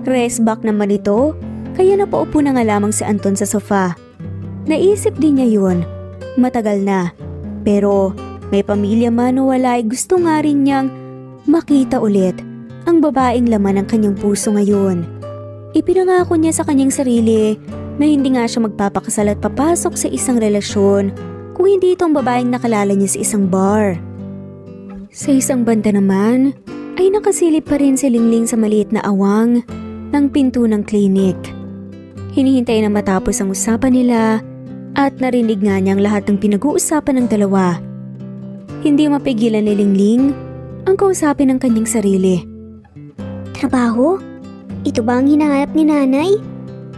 A: Rest back naman ito, kaya napaupo na nga lamang si Anton sa sofa. Naisip din niya yun, matagal na. Pero may pamilya man o wala ay gusto nga rin niyang makita ulit ang babaeng laman ng kanyang puso ngayon. Ipinangako niya sa kanyang sarili na hindi nga siya magpapakasal at papasok sa isang relasyon kung hindi itong babaeng nakalala niya sa isang bar. Sa isang banda naman ay nakasilip pa rin si Lingling sa maliit na awang ng pinto ng klinik. Hinihintay na matapos ang usapan nila at narinig nga niyang lahat ng pinag-uusapan ng dalawa. Hindi mapigilan ni Lingling ang kausapin ng kanyang sarili.
B: Trabaho? Ito ba ang hinahanap ni nanay?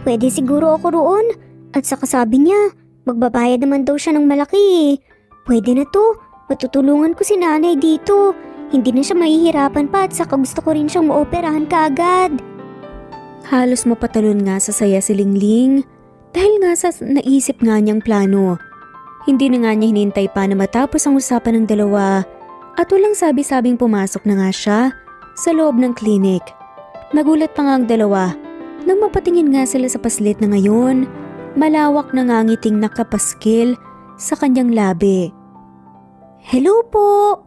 B: pwede siguro ako roon. At saka sabi niya, magbabayad naman daw siya ng malaki. Pwede na to, matutulungan ko si nanay dito. Hindi na siya mahihirapan pa at saka gusto ko rin siyang maoperahan kaagad.
A: Halos mapatalon nga sa saya si Lingling dahil nga sa naisip nga niyang plano. Hindi na nga niya hinintay pa na matapos ang usapan ng dalawa at walang sabi-sabing pumasok na nga siya sa loob ng klinik. Nagulat pa nga ang dalawa nang mapatingin nga sila sa paslit na ngayon, malawak na nga ngiting nakapaskil sa kanyang labi. "Hello po!"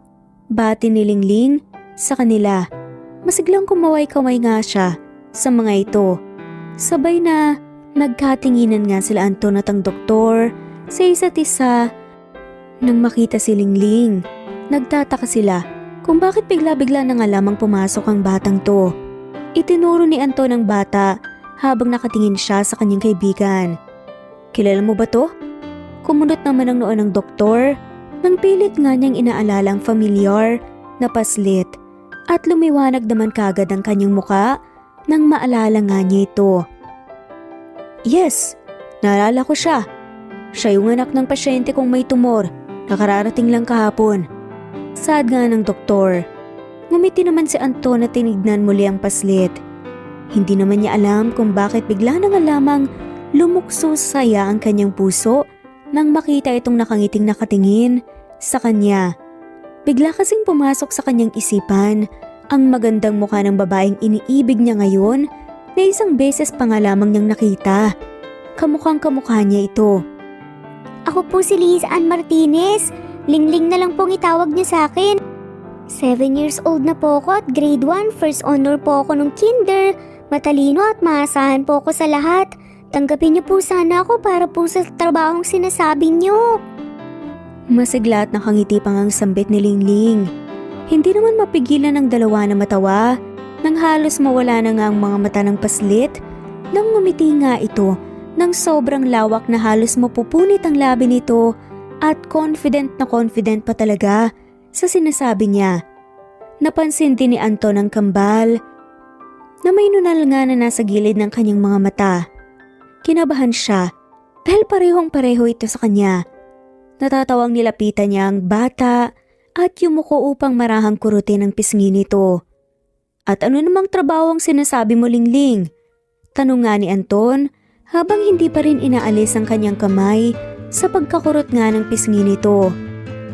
A: bati ni Lingling sa kanila. Masiglang kumaway-kaway nga siya sa mga ito. Sabay na nagkatinginan nga sila Anton at ang doktor sa isa't isa. Nang makita si Lingling, nagtataka sila kung bakit bigla-bigla na nga lamang pumasok ang batang to. Itinuro ni Anton ang bata habang nakatingin siya sa kanyang kaibigan. "Kilala mo ba to?" Kumunot naman ang noo ng doktor nang pilit nga niyang inaalala ang familiar na paslit at lumiwanag naman kagad ang kanyang muka nang maalala nga niya ito. "Yes, naalala ko siya. Siya yung anak ng pasyente kong may tumor. Nakararating lang kahapon." Saad nga ng doktor. Ngumiti naman si Anton at tinignan muli ang paslit. Hindi naman niya alam kung bakit bigla na nga lamang lumukso sa saya ang kanyang puso nang makita itong nakangiting nakatingin sa kanya. Bigla kasing pumasok sa kanyang isipan ang magandang mukha ng babaeng iniibig niya ngayon na isang beses pa nga lamang niyang nakita. Kamukhang kamukha niya ito.
B: Ako po si Liz Ann Martinez. Lingling na lang pong itawag niyo sa akin. 7 years old na po ako at grade 1, first honor po ako nung kinder. Matalino at maasahan po ako sa lahat. Tanggapin niyo po sana ako para po sa trabahong sinasabi niyo.
A: Masigla at nakangiti pang ang sambit ni Lingling. Hindi naman mapigilan ng dalawa na matawa nang halos mawala na nga ang mga mata ng paslit nang ngumiti nga ito nang sobrang lawak na halos mapupunit ang labi nito at confident na confident pa talaga sa sinasabi niya. Napansin din ni Anton ang kambal na may nunal nga na nasa gilid ng kanyang mga mata. Kinabahan siya dahil parehong-pareho ito sa kanya. Natatawang nilapitan niya ang bata at yumuko upang marahang kurutin ang pisngi nito. "At ano namang trabaho ang sinasabi mo, Lingling?" Tanong nga ni Anton habang hindi pa rin inaalis ang kanyang kamay sa pagkakurot nga ng pisngi nito.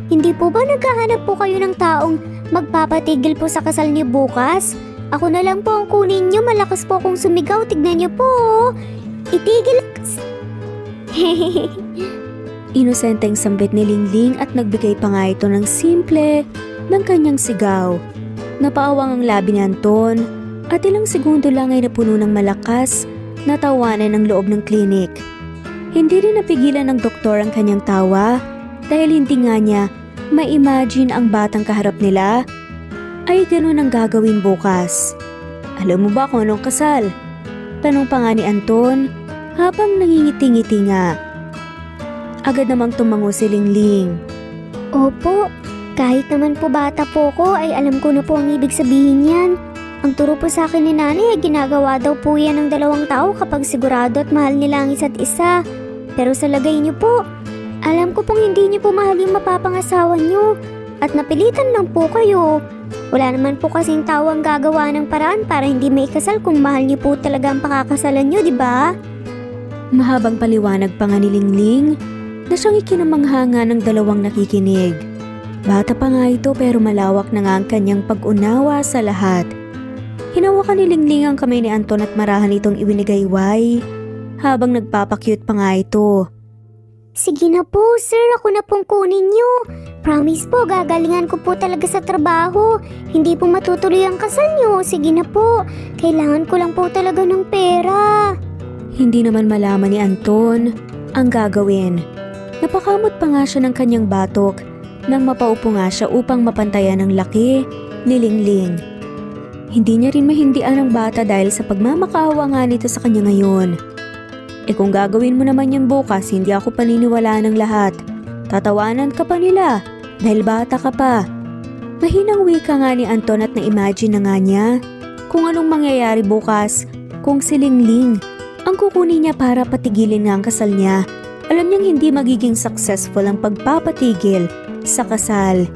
B: Hindi po ba naghahanap po kayo ng taong magpapatigil po sa kasal niyo bukas? Ako na lang po ang kunin niyo, malakas po akong sumigaw, tignan niyo po. Itigil.
A: Inosenteng sambit ni Lingling at nagbigay pa nga ito ng simple ng kanyang sigaw. Napaawang ang labi ni Anton at ilang segundo lang ay napuno ng malakas na tawanan ng loob ng klinik. Hindi rin napigilan ng doktor ang kanyang tawa dahil hindi nga niya ma-imagine ang batang kaharap nila ay ganun ang gagawin bukas. "Alam mo ba kung anong kasal?" Tanong pa nga ni Anton habang nangingiti-ngiti nga. Agad namang tumango si Lingling.
B: Opo, kahit naman po bata po ko ay alam ko na po ang ibig sabihin yan. Ang turo po sa akin ni nanay ay ginagawa daw po yan ng dalawang tao kapag sigurado at mahal nila ang isa't isa. Pero sa lagay niyo po, alam ko pong hindi niyo po mahal yung mapapangasawa niyo at napilitan lang po kayo. Wala naman po kasing tao ang gagawa ng paraan para hindi maikasal kung mahal niyo po talaga ang pakakasalan niyo, di ba?
A: Mahabang paliwanag pa nga ni Lingling na siyang ikinamanghanga ng dalawang nakikinig. Bata pa nga ito pero malawak na nga ang kanyang pag-unawa sa lahat. Hinawakan ni Lingling ang kamay ni Anton at marahan itong iwinigayway habang nagpapakyut pa nga ito.
B: Sige na po, sir. Ako na pong kunin niyo. Promise po, gagalingan ko po talaga sa trabaho. Hindi po matutuloy ang kasal niyo. Sige na po. Kailangan ko lang po talaga ng pera.
A: Hindi naman malaman ni Anton ang gagawin. Napakamot pa nga siya ng kanyang batok nang mapaupo nga siya upang mapantayan ang laki ni Lingling. Hindi niya rin mahindian ang bata dahil sa pagmamakaawa nga nito sa kanya ngayon. Kung gagawin mo naman yan bukas, hindi ako paniniwalaan ng lahat. Tatawanan ka pa nila dahil bata ka pa. Mahinang wika nga ni Anton at na-imagine na nga niya kung anong mangyayari bukas kung si Lingling ang kukunin niya para patigilin nga ang kasal niya. Alam niyang hindi magiging successful ang pagpapatigil sa kasal.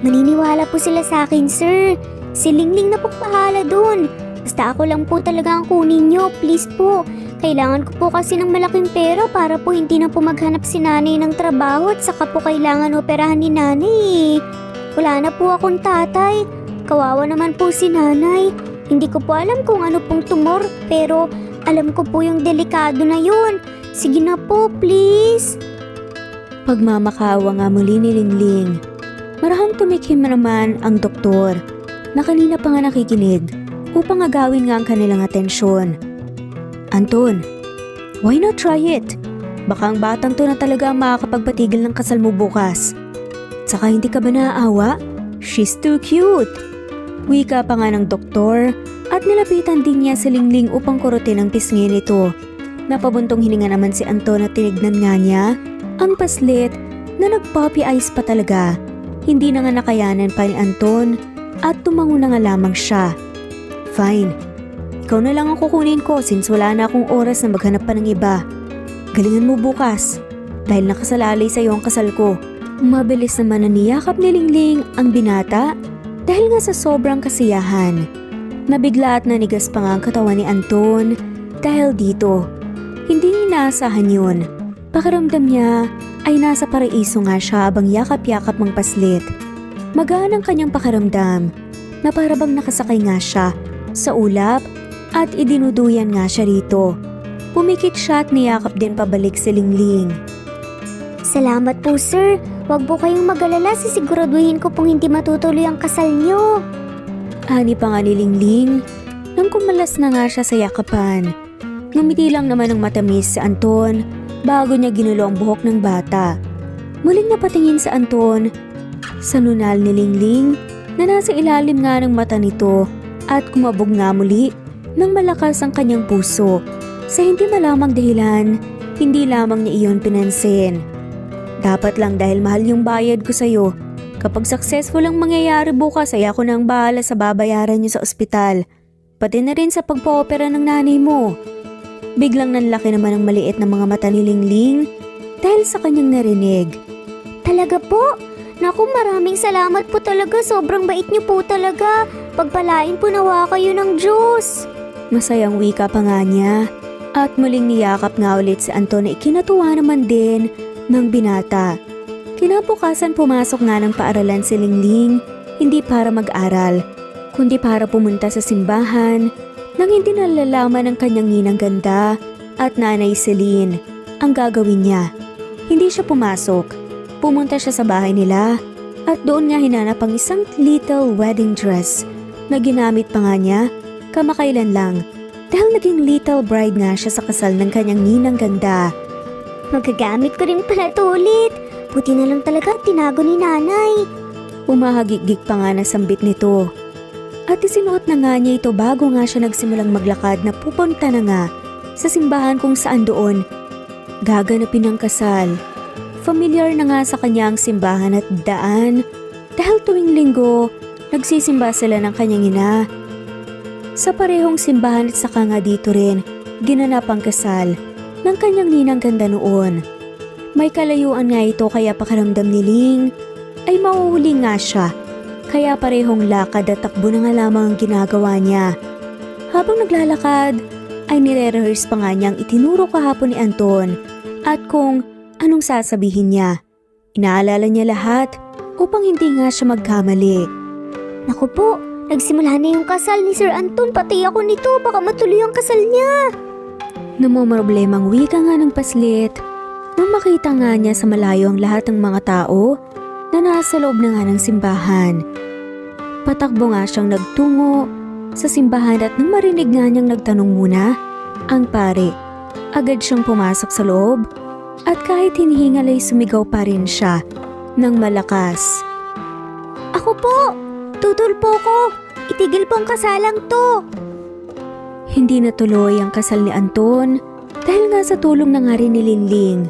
B: Maniniwala po sila sa akin, sir. Si Lingling na po bahala dun. Basta ako lang po talaga ang kunin nyo, please po. Kailangan ko po kasi ng malaking pera para po hindi na po maghanap si nanay ng trabaho at saka po kailangan operahan ni nanay. Wala na po akong tatay. Kawawa naman po si nanay. Hindi ko po alam kung ano pong tumor pero alam ko po yung delikado na yun. Sige na po, please.
A: Pagmamakawa nga muli ni Lingling. Marahang tumikim naman ang doktor na kanina pa nga nakikinig upang agawin nga ang kanilang atensyon. Anton, why not try it? Baka ang batang to na talaga ang makakapagpatigil ng kasal mo bukas. Tsaka hindi ka ba naaawa? She's too cute. Wika pa nga ng doktor at nilapitan din niya si Lingling upang kurutin ang pisngi nito. Napabuntong hininga naman si Anton at tinignan nga niya ang paslit na nagpuppy eyes pa talaga. Hindi na nga nakayanan pa ni Anton at tumango na nga lamang siya. Fine. Ikaw na lang ang kukunin ko since wala na akong oras na maghanap pa ng iba. Galingan mo bukas dahil nakasalalay sa iyo ang kasal ko. Mabilis naman na niyakap ni Lingling ang binata dahil nga sa sobrang kasiyahan. Nabigla at nanigas pa nga ang katawan ni Anton dahil dito. Hindi niya inaasahan yun. Pakiramdam niya ay nasa paraiso nga siya habang yakap-yakap mang paslit. Magaan ang kanyang pakiramdam na parabang nakasakay nga siya sa ulap at idinuduyan nga siya rito. Pumikit siya at niyakap din pabalik si Lingling.
B: Salamat po, sir. Huwag po kayong mag-alala, sisiguraduhin ko pong hindi matutuloy ang kasal nyo.
A: Ani pa nga ni Lingling nang kumalas na nga siya sa yakapan. Ngumiti lang naman ng matamis si Anton bago niya ginulo ang buhok ng bata. Muling napatingin sa Anton sa nunal ni Lingling na nasa ilalim nga ng mata nito at kumabog nga muli ng malakas ang kanyang puso. Sa hindi malamang dahilan, hindi lamang niya iyon pinansin. Dapat lang dahil mahal yung bayad ko sa'yo. Kapag successful ang mangyayari bukas ay ako na ang bahala sa babayaran niyo sa ospital. Pati na rin sa pagpa-opera ng nanay mo. Biglang nanlaki naman ang maliit na mga mata ni Lingling dahil sa kanyang narinig.
B: Talaga po? Naku, maraming salamat po talaga. Sobrang bait niyo po talaga. Pagpalain po nawa kayo ng Diyos.
A: Masayang wika pa nga niya at muling niyakap nga ulit si Anton na ikinatuwa naman din ng binata. Kinabukasan pumasok nga ng paaralan si Lingling, hindi para mag-aral, kundi para pumunta sa simbahan nang hindi nalalaman ng kanyang ninang ganda at nanay Celine ang gagawin niya. Hindi siya pumasok. Pumunta siya sa bahay nila at doon nga hinanap ang isang little wedding dress na ginamit pa nga niya kamakailan lang dahil naging little bride nga siya sa kasal ng kanyang ninang ganda.
B: Magagamit ko rin pala ito ulit. Buti na lang talaga tinago ni nanay.
A: Umahagik-gik pa nga na sambit nito. At isinuot na nga niya ito bago nga siya nagsimulang maglakad na pupunta na nga sa simbahan kung saan doon gaganapin ang kasal. Familiar na nga sa kanya ang simbahan at daan dahil tuwing linggo nagsisimba sila ng kanyang ina. Sa parehong simbahan at saka nga dito rin ginanap ang kasal ng kanyang ninang ganda noon. May kalayuan nga ito kaya pakiramdam ni Ling ay mauhuli nga siya. Kaya parehong lakad at takbo na nga lamang ang ginagawa niya. Habang naglalakad ay nire-rehearse pa nga niyang itinuro kahapon ni Anton at kung anong sasabihin niya. Inaalala niya lahat upang hindi nga siya magkamali.
B: Naku po, nagsimula na yung kasal ni Sir Anton. Pati ako nito, baka matuloy ang kasal niya.
A: Namomroblemang wika nga ng paslit nang makita nga niya sa malayo ang lahat ng mga tao na nasa loob na nga ng simbahan. Patakbo nga siyang nagtungo sa simbahan at nang marinig nga niyang nagtanong muna ang pare. Agad siyang pumasok sa loob at kahit hinihingal ay sumigaw pa rin siya ng malakas.
B: Ako po! Tutol po ko! Itigil po ang kasalang to!
A: Hindi natuloy ang kasal ni Anton dahil nga sa tulong na nga rin ni Lingling.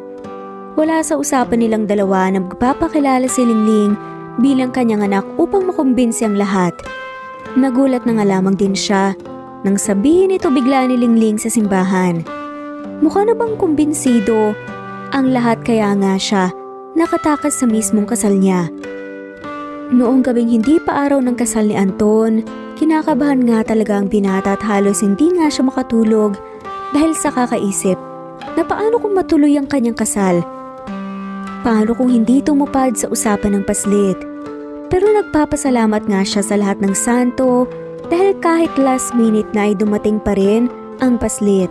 A: Wala sa usapan nilang dalawa na magpapakilala si Lingling bilang kanyang anak upang makumbinsi ang lahat. Nagulat na nga lamang din siya nang sabihin ito bigla ni Lingling sa simbahan Mukha na bang kumbinsido ang lahat kaya nga siya nakatakas sa mismong kasal niya. Noong gabing hindi pa araw ng kasal ni Anton, kinakabahan nga talaga ang binata at halos hindi nga siya makatulog dahil sa kakaisip na paano kung matuloy ang kanyang kasal. Paano kung hindi tumupad sa usapan ng paslit? Pero nagpapasalamat nga siya sa lahat ng santo dahil kahit last minute na ay dumating pa rin ang paslit.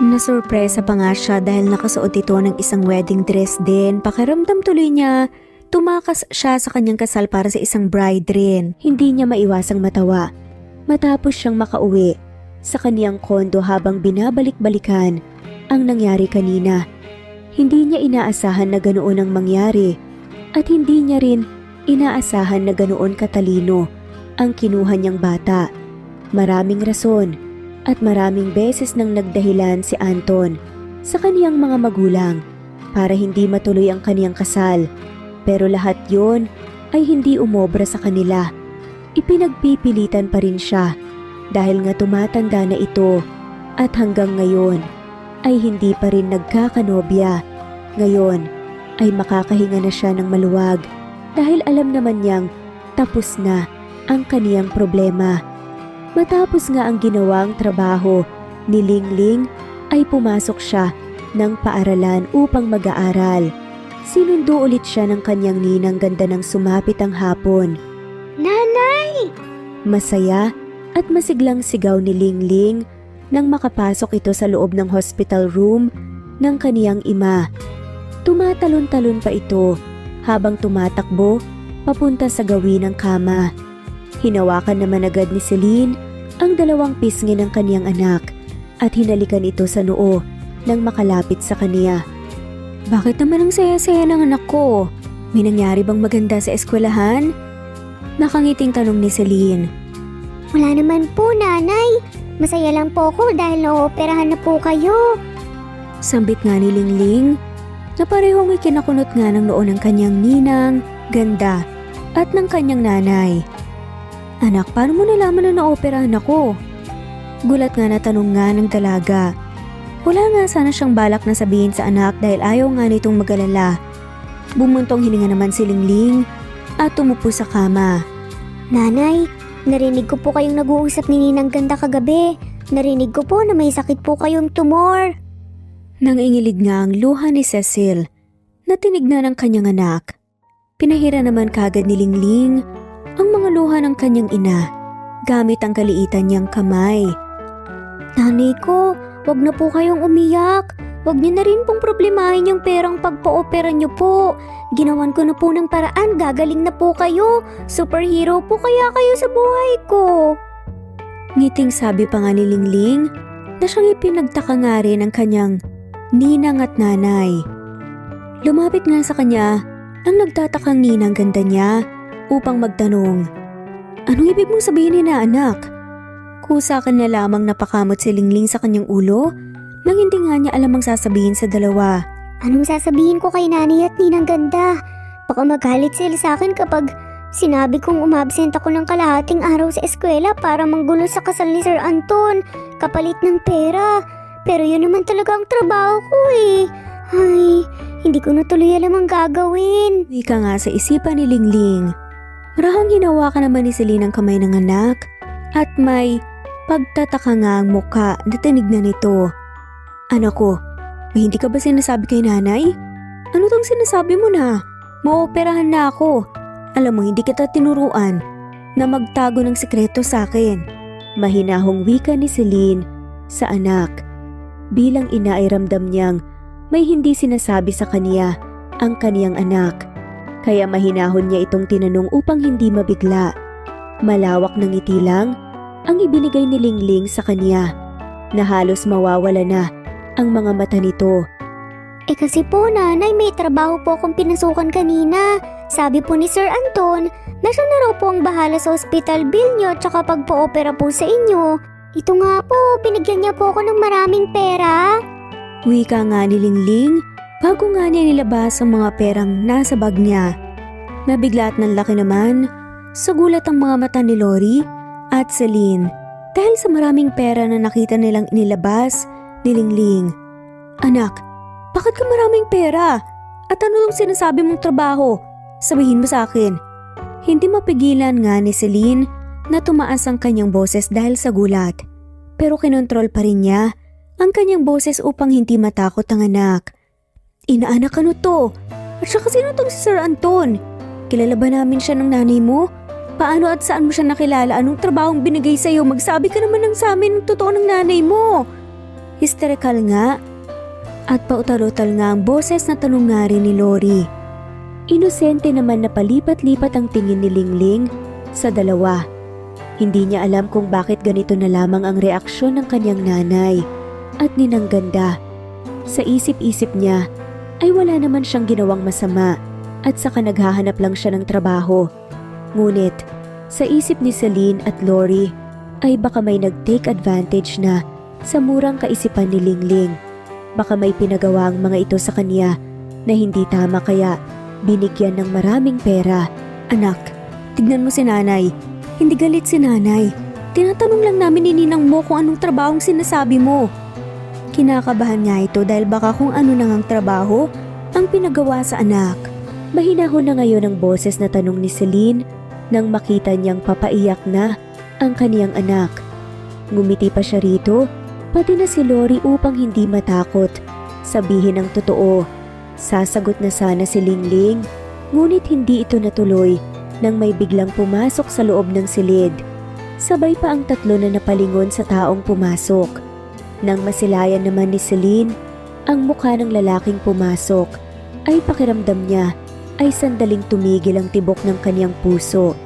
A: Nasurpresa pa nga siya dahil nakasuot ito ng isang wedding dress din. Pakiramdam tuloy niya, tumakas siya sa kanyang kasal para sa isang bride rin. Hindi niya maiwasang matawa matapos siyang makauwi sa kaniyang kondo habang binabalik-balikan ang nangyari kanina. Hindi niya inaasahan na ganoon ang mangyari at hindi niya rin inaasahan na ganoon katalino ang kinuha niyang bata. Maraming rason at maraming beses nang nagdahilan si Anton sa kaniyang mga magulang para hindi matuloy ang kaniyang kasal. Pero lahat yon ay hindi umobra sa kanila. Ipinagpipilitan pa rin siya dahil nga tumatanda na ito at hanggang ngayon ay hindi pa rin nagkakanobya. Ngayon ay makakahinga na siya ng maluwag dahil alam naman niyang tapos na ang kaniyang problema. Matapos nga ang ginawang trabaho ni Lingling ay pumasok siya ng paaralan upang mag-aaral. Sinundo ulit siya ng kanyang ninang ganda ng sumapit ang hapon.
B: Nanay!
A: Masaya at masiglang sigaw ni Lingling nang makapasok ito sa loob ng hospital room ng kaniyang ima. Tumatalon-talon pa ito habang tumatakbo papunta sa gawin ng kama. Hinawakan naman agad ni Celine ang dalawang pisngi ng kaniyang anak at hinalikan ito sa noo nang makalapit sa kaniya. Bakit naman ang saya-saya ng anak ko? May nangyari bang maganda sa eskwelahan? Nakangiting tanong ni Celine.
B: Wala naman po, nanay. Masaya lang po ako dahil naoperahan na po kayo.
A: Sambit nga ni Lingling na parehong ikinakunot nga ng noo ng kanyang ninang, ganda at ng kanyang nanay. Anak, paano mo nalaman na naoperahan ako? Gulat nga na tanong nga ng dalaga. Wala nga sana siyang balak na sabihin sa anak dahil ayaw nga nitong mag-alala. Bumuntong hininga naman si Lingling at tumupo sa kama.
B: Nanay, narinig ko po kayong nag-uusap ni Ninang Ganda kagabi. Narinig ko po na may sakit po kayong tumor.
A: Nangingilig nga ang luha ni Cecil na tinignan ng kanyang anak. Pinahira naman kagad ni Lingling ang mga luha ng kanyang ina gamit ang kaliitan niyang kamay.
B: Nanay ko, wag na po kayong umiyak. Wag niyo na rin pong problemahin yung perang pagpa-opera niyo po. Ginawan ko na po ng paraan, gagaling na po kayo. Superhero po kaya kayo sa buhay ko.
A: Ngiting sabi pa nga ni Lingling na siyang ipinagtaka nga rin ng kanyang ninang at nanay. Lumapit nga sa kanya ang nagtatakang ninang ganda niya upang magtanong, "Anong ibig mong sabihin na anak?" Kusa ka na lamang napakamot si Lingling sa kanyang ulo nang hindi nga niya alam ang sasabihin sa dalawa.
B: Anong sasabihin ko kay nanay at Ninang Ganda? Baka magalit sila sa akin kapag sinabi kong umabsent ako ng kalahating araw sa eskwela para manggulo sa kasal ni Sir Anton, kapalit ng pera. Pero yun naman talaga ang trabaho ko eh. Ay, hindi ko na tuloy alam ang gagawin.
A: Wika nga sa isipan ni Lingling. Marahang hinawakan naman ni Celine ang kamay ng anak at may pagtataka nga ang muka na tinignan nito. Anak ko, may hindi ka ba sinasabi kay nanay? Ano tong sinasabi mo na? Maoperahan na ako. Alam mo, hindi kita tinuruan na magtago ng sekreto sa akin. Mahinahong wika ni Celine sa anak. Bilang ina ay ramdam niyang may hindi sinasabi sa kaniya ang kaniyang anak. Kaya mahinahon niya itong tinanong upang hindi mabigla. Malawak ng ngiti lang ang ibinigay ni Lingling sa kaniya na halos mawawala na ang mga mata nito.
B: Eh kasi po nanay, may trabaho po akong pinasukan kanina. Sabi po ni Sir Anton na siya na raw po ang bahala sa hospital bill niyo at saka pagpo-opera po sa inyo. Ito nga po, binigyan niya po ako ng maraming pera.
A: Wika nga ni Lingling bago nga niya nilabas ang mga perang nasa bag niya. Nabigla at nanlaki naman sa gulat ang mga mata ni Lori at Celine dahil sa maraming pera na nakita nilang inilabas ni Lingling. Anak, bakit ka maraming pera? At ano yung sinasabi mong trabaho? Sabihin mo sa akin. Hindi mapigilan nga ni Celine na tumaas ang kanyang boses dahil sa gulat. Pero kinontrol pa rin niya ang kanyang boses upang hindi matakot ang anak. Inaanak ano to? At saka sino tong si Sir Anton? Kilala ba namin siya ng nanay mo? Paano at saan mo siya nakilala? Anong trabahong binigay sa'yo? Magsabi ka naman ng sa amin ng totoo ng nanay mo. Hysterical nga. At pautal-utal nga ang boses na tanong nga rin ni Lori. Inosente naman na palipat-lipat ang tingin ni Lingling sa dalawa. Hindi niya alam kung bakit ganito na lamang ang reaksyon ng kanyang nanay at ninang Ganda. Sa isip-isip niya ay wala naman siyang ginawang masama at saka naghahanap lang siya ng trabaho. Ngunit sa isip ni Celine at Lori ay baka may nag-take advantage na sa murang kaisipan ni Lingling. Baka may pinagawa ang mga ito sa kanya na hindi tama kaya binigyan ng maraming pera. Anak, tignan mo si nanay. Hindi galit si nanay. Tinatanong lang namin ni ninang mo kung anong trabahong sinasabi mo. Kinakabahan nga ito dahil baka kung ano nang ang trabaho ang pinagawa sa anak. Mahinahon na ngayon ang boses na tanong ni Celine nang makita niyang papaiyak na ang kaniyang anak. Ngumiti pa siya rito, pati na si Lori upang hindi matakot. Sabihin ang totoo. Sasagot na sana si Lingling, ngunit hindi ito natuloy nang may biglang pumasok sa loob ng silid. Sabay pa ang tatlo na napalingon sa taong pumasok. Nang masilayan naman ni Celine ang mukha ng lalaking pumasok, ay pakiramdam niya ay sandaling tumigil ang tibok ng kaniyang puso.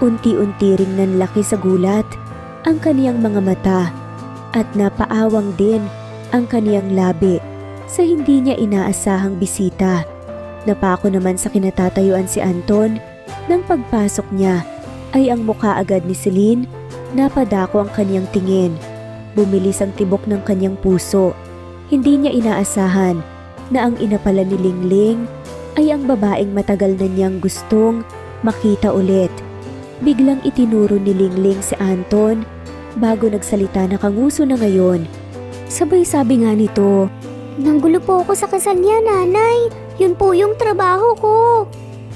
A: Unti-unti ring nanlaki sa gulat ang kaniyang mga mata at napaawang din ang kaniyang labi sa hindi niya inaasahang bisita. Napako naman sa kinatatayuan si Anton. Nang pagpasok niya ay ang mukha agad ni Celine, napadako ang kaniyang tingin. Bumilis ang tibok ng kaniyang puso. Hindi niya inaasahan na ang ina pala ni Lingling ay ang babaeng matagal na niyang gustong makita ulit. Biglang itinuro ni Lingling si Anton bago nagsalita na kanguso na ngayon. Sabay sabi nga nito,
B: Nanggulo po ako sa kasal niya, nanay. Yun po yung trabaho ko.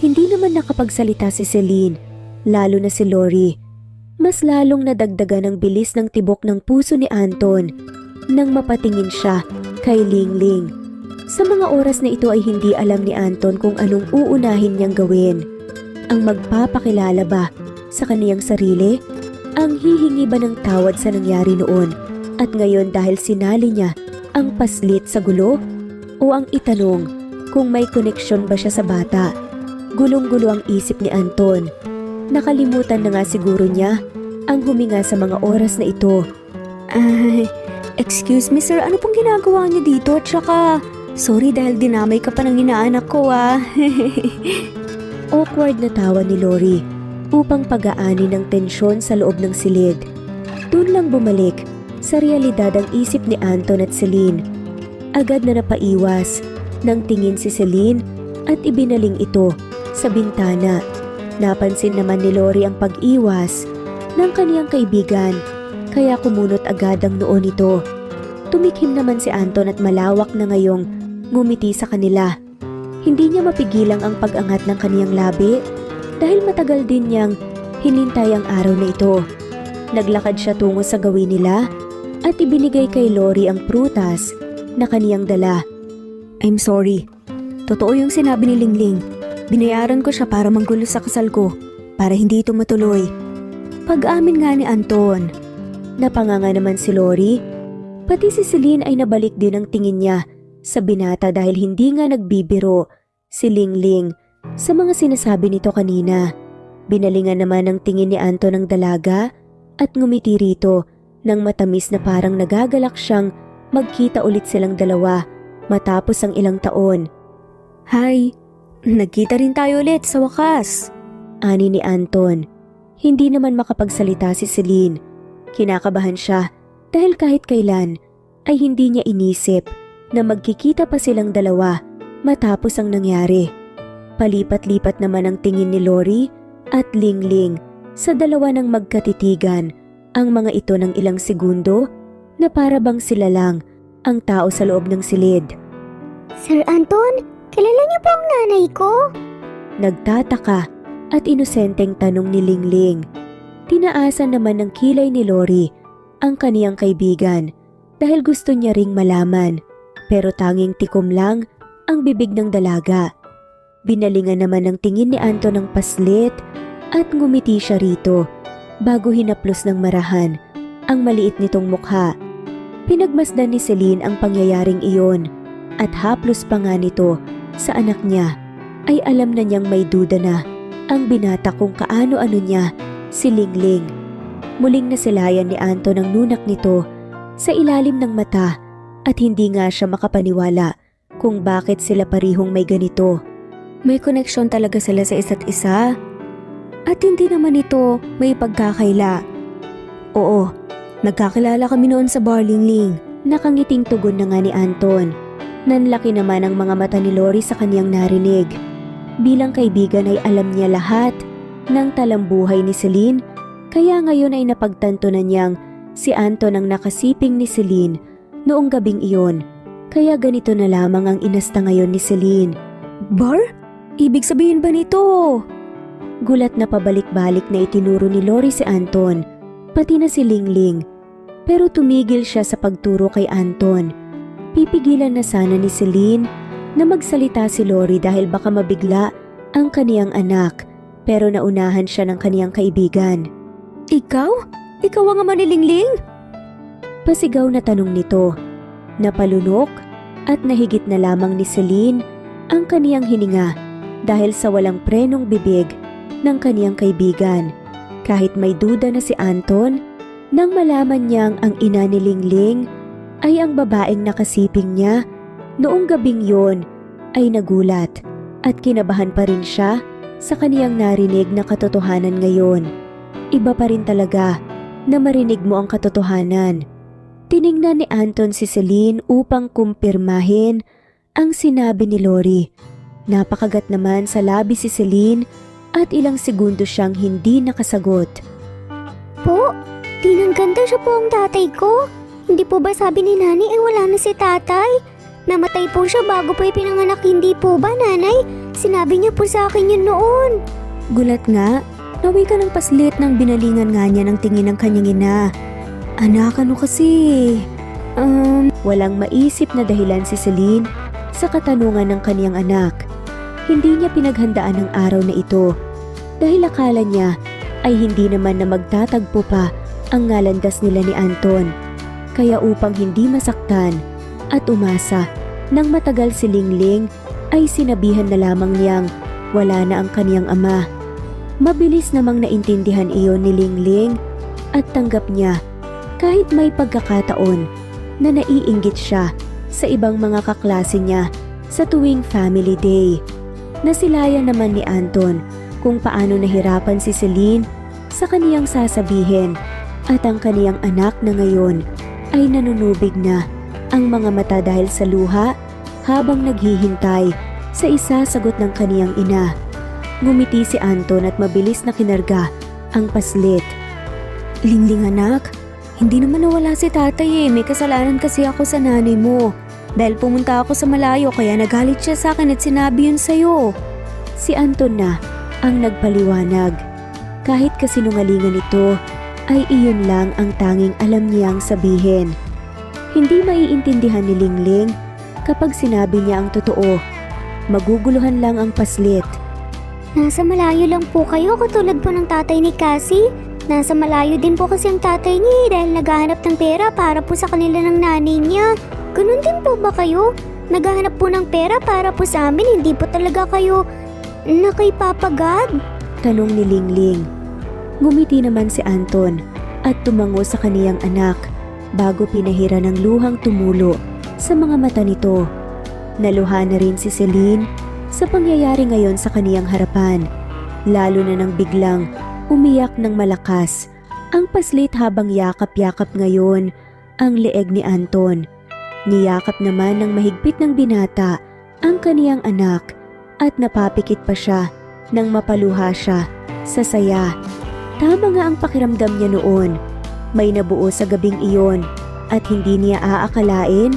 A: Hindi naman nakapagsalita si Celine, lalo na si Lori. Mas lalong nadagdagan ang bilis ng tibok ng puso ni Anton nang mapatingin siya kay Lingling. Sa mga oras na ito ay hindi alam ni Anton kung anong uunahin niyang gawin. Ang magpapakilala ba sa kaniyang sarili? Ang hihingi ba ng tawad sa nangyari noon? At ngayon dahil sinali niya ang paslit sa gulo? O ang itanong kung may koneksyon ba siya sa bata? Gulong-gulo ang isip ni Anton. Nakalimutan na nga siguro niya ang huminga sa mga oras na ito. Excuse me sir, ano pong ginagawa niyo dito? At saka, sorry dahil dinamay ka pa ng inaanak ko Awkward na tawa ni Lori upang pag-aani ng tensyon sa loob ng silid. Doon lang bumalik sa realidad ang isip ni Anton at Celine. Agad na napaiwas nang tingin si Celine at ibinaling ito sa bintana. Napansin naman ni Lori ang pag-iwas ng kaniyang kaibigan kaya kumunot agad ang noo nito. Tumikhim naman si Anton at malawak na ngayong ngumiti sa kanila. Hindi niya mapigilang ang pag-angat ng kaniyang labi dahil matagal din niyang hinintay ang araw na ito. Naglakad siya tungo sa gawin nila at ibinigay kay Lori ang prutas na kaniyang dala. I'm sorry. Totoo yung sinabi ni Lingling. Binayaran ko siya para manggulo sa kasal ko, para hindi ito matuloy. Pag-amin nga ni Anton. Napanganga naman si Lori. Pati si Celine ay nabalik din ang tingin niya sa binata dahil hindi nga nagbibiro si Lingling sa mga sinasabi nito kanina. Binalingan naman ang tingin ni Anton ng dalaga at ngumiti rito nang matamis na parang nagagalak siyang magkita ulit silang dalawa matapos ang ilang taon. Hi! Nagkita rin tayo ulit sa wakas, ani ni Anton. Hindi naman makapagsalita si Celine. Kinakabahan siya dahil kahit kailan ay hindi niya inisip na magkikita pa silang dalawa matapos ang nangyari. Palipat-lipat naman ang tingin ni Lori at Lingling sa dalawa ng magkatitigan ang mga ito ng ilang segundo na para bang sila lang ang tao sa loob ng silid.
B: Sir Anton, kilala niyo po ang nanay ko?
A: Nagtataka at inosenteng tanong ni Lingling. Tinaasan naman ng kilay ni Lori ang kaniyang kaibigan dahil gusto niya ring malaman, pero tanging tikom lang ang bibig ng dalaga. Binalingan naman ng tingin ni Anton ng paslit at ngumiti siya rito bago hinaplos ng marahan ang maliit nitong mukha. Pinagmasdan ni Celine ang pangyayaring iyon at haplos pa nga nito sa anak niya ay alam na niyang may duda na ang binata kung kaano-ano niya si Lingling. Muling nasilayan ni Anton ang nunak nito sa ilalim ng mata at hindi nga siya makapaniwala kung bakit sila parihong may ganito. May koneksyon talaga sila sa isa't isa at hindi naman ito may pagkakaila. Oo, nagkakilala kami noon sa bar, Lingling. Nakangiting tugon na nga ni Anton. Nanlaki naman ang mga mata ni Lori sa kaniyang narinig. Bilang kaibigan ay alam niya lahat ng talambuhay ni Celine, kaya ngayon ay napagtanto na niyang si Anton ang nakasiping ni Celine noong gabing iyon. Kaya ganito na lamang ang inasta ngayon ni Celine. Bar? Ibig sabihin ba nito? Gulat na pabalik-balik na itinuro ni Lori si Anton, pati na si Lingling. Pero tumigil siya sa pagturo kay Anton. Pipigilan na sana ni Celine na magsalita si Lori dahil baka mabigla ang kaniyang anak, pero naunahan siya ng kaniyang kaibigan. Ikaw? Ikaw ang ama ni Lingling? Pasigaw na tanong nito. Napalunok at nahigit na lamang ni Celine ang kaniyang hininga dahil sa walang prenong bibig ng kaniyang kaibigan. Kahit may duda na si Anton, nang malaman niyang ang ina ni Lingling ay ang babaeng nakasiping niya noong gabing yon, ay nagulat at kinabahan pa rin siya sa kaniyang narinig na katotohanan ngayon. Iba pa rin talaga na marinig mo ang katotohanan. Tiningnan ni Anton si Celine upang kumpirmahin ang sinabi ni Lori. Napakagat naman sa labi si Celine at ilang segundo siyang hindi nakasagot.
B: Po, tinangganda siya po ang tatay ko. Hindi po ba sabi ni Nani wala na si tatay? Namatay po siya bago po ipinanganak, hindi po ba, Nanay? Sinabi niya po sa akin yun noon.
A: Gulat nga, nawi ka ng paslit nang binalingan nga niya ng tingin ng kanyang ina. Anak, ano kasi? Walang maisip na dahilan si Celine sa katanungan ng kaniyang anak. Hindi niya pinaghandaan ang araw na ito dahil akala niya ay hindi naman na magtatagpo pa ang ngalandas nila ni Anton. Kaya upang hindi masaktan at umasa nang matagal si Lingling ay sinabihan na lamang niyang wala na ang kaniyang ama. Mabilis namang naintindihan iyon ni Lingling at tanggap niya kahit may pagkakataon na naiinggit siya sa ibang mga kaklase niya sa tuwing family day. Nasilayan naman ni Anton kung paano nahirapan si Celine sa kaniyang sasabihin at ang kaniyang anak na ngayon ay nanunubig na ang mga mata dahil sa luha habang naghihintay sa isasagot ng kaniyang ina. Ngumiti si Anton at mabilis na kinarga ang paslit. Lingling anak, hindi naman nawala si tatay May kasalanan kasi ako sa nanay mo. Dahil pumunta ako sa malayo kaya nagalit siya sa akin at sinabi yun sa'yo. Si Anton na ang nagpaliwanag. Kahit kasinungalingan ito, ay iyon lang ang tanging alam niyang sabihin. Hindi maiintindihan ni Lingling kapag sinabi niya ang totoo. Maguguluhan lang ang paslit.
B: Nasa malayo lang po kayo katulad po ng tatay ni Cassie. Nasa malayo din po kasi ang tatay niya dahil naghahanap ng pera para po sa kanila ng nanay niya. Ganun din po ba kayo? Naghahanap po ng pera para po sa amin, hindi po talaga kayo na kay Papa God?
A: Tanong ni Lingling. Ngumiti naman si Anton at tumango sa kaniyang anak bago pinahira ng luhang tumulo sa mga mata nito. Naluha na rin si Celine sa pangyayari ngayon sa kaniyang harapan, lalo na nang biglang umiyak ng malakas ang paslit habang yakap-yakap ngayon ang leeg ni Anton. Niyakap naman ng mahigpit ng binata ang kaniyang anak at napapikit pa siya nang mapaluha siya sa saya. Tama nga ang pakiramdam niya noon. May nabuo sa gabing iyon at hindi niya aakalain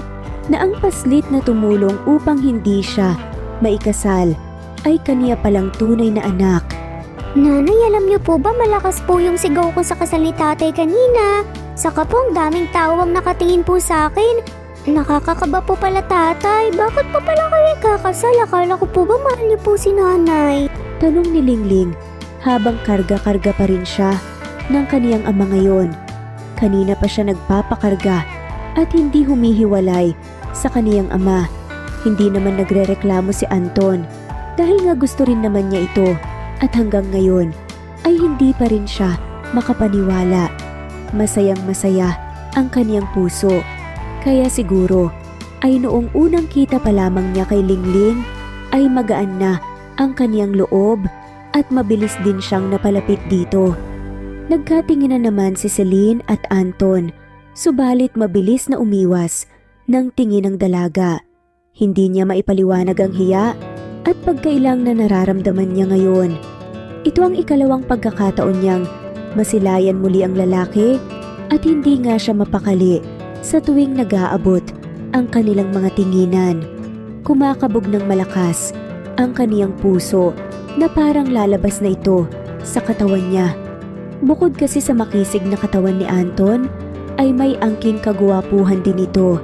A: na ang paslit na tumulong upang hindi siya maikasal ay kaniya palang tunay na anak.
B: Nanay, alam niyo po ba malakas po yung sigaw ko sa kasal ni tatay kanina? Saka po ang daming tao ang nakatingin po sa akin. Nakakakaba po pala tatay. Bakit po pala kayo kakasal? Akala ko po ba mahal niyo po si nanay?
A: Tanong ni Lingling habang karga-karga pa rin siya ng kaniyang ama ngayon. Kanina pa siya nagpapakarga at hindi humihiwalay sa kaniyang ama. Hindi naman nagrereklamo si Anton dahil nga gusto rin naman niya ito at hanggang ngayon ay hindi pa rin siya makapaniwala. Masayang masaya ang kaniyang puso. Kaya siguro ay noong unang kita pa lamang niya kay Lingling ay magaan na ang kaniyang loob at mabilis din siyang napalapit dito. Nagkatinginan naman si Celine at Anton, subalit mabilis na umiwas ng tingin ng dalaga. Hindi niya maipaliwanag ang hiya at pagkailang na nararamdaman niya ngayon. Ito ang ikalawang pagkakataon niyang masilayan muli ang lalaki at hindi nga siya mapakali sa tuwing nag-aabot ang kanilang mga tinginan. Kumakabog ng malakas ang kaniyang puso na parang lalabas na ito sa katawan niya. Bukod kasi sa makisig na katawan ni Anton, ay may angking kagwapuhan din ito.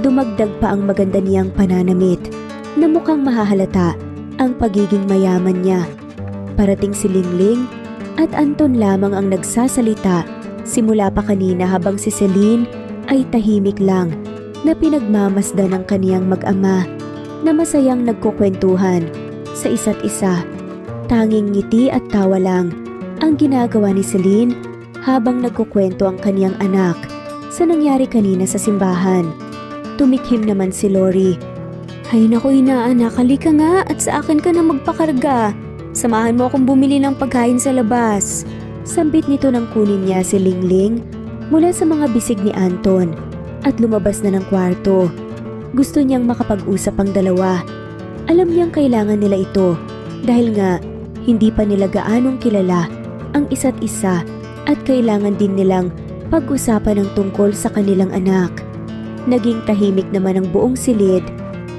A: Dumagdag pa ang maganda niyang pananamit na mukhang mahahalata ang pagiging mayaman niya. Parating si Lingling at Anton lamang ang nagsasalita simula pa kanina habang si Celine ay tahimik lang na pinagmamasdan ng kaniyang mag-ama na masayang nagkukwentuhan sa isa't isa. Tanging ngiti at tawa lang ang ginagawa ni Celine habang nagkukwento ang kaniyang anak sa nangyari kanina sa simbahan. Tumikhim naman si Lori. Hay naku inaanak, halika nga at sa akin ka na magpakarga. Samahan mo akong bumili ng pagkain sa labas. Sambit nito nang kunin niya si Lingling mula sa mga bisig ni Anton at lumabas na ng kwarto. Gusto niyang makapag-usap ang dalawa. Alam niyang kailangan nila ito dahil nga hindi pa nila gaanong kilala ang isa't isa at kailangan din nilang pag-usapan ng tungkol sa kanilang anak. Naging tahimik naman ang buong silid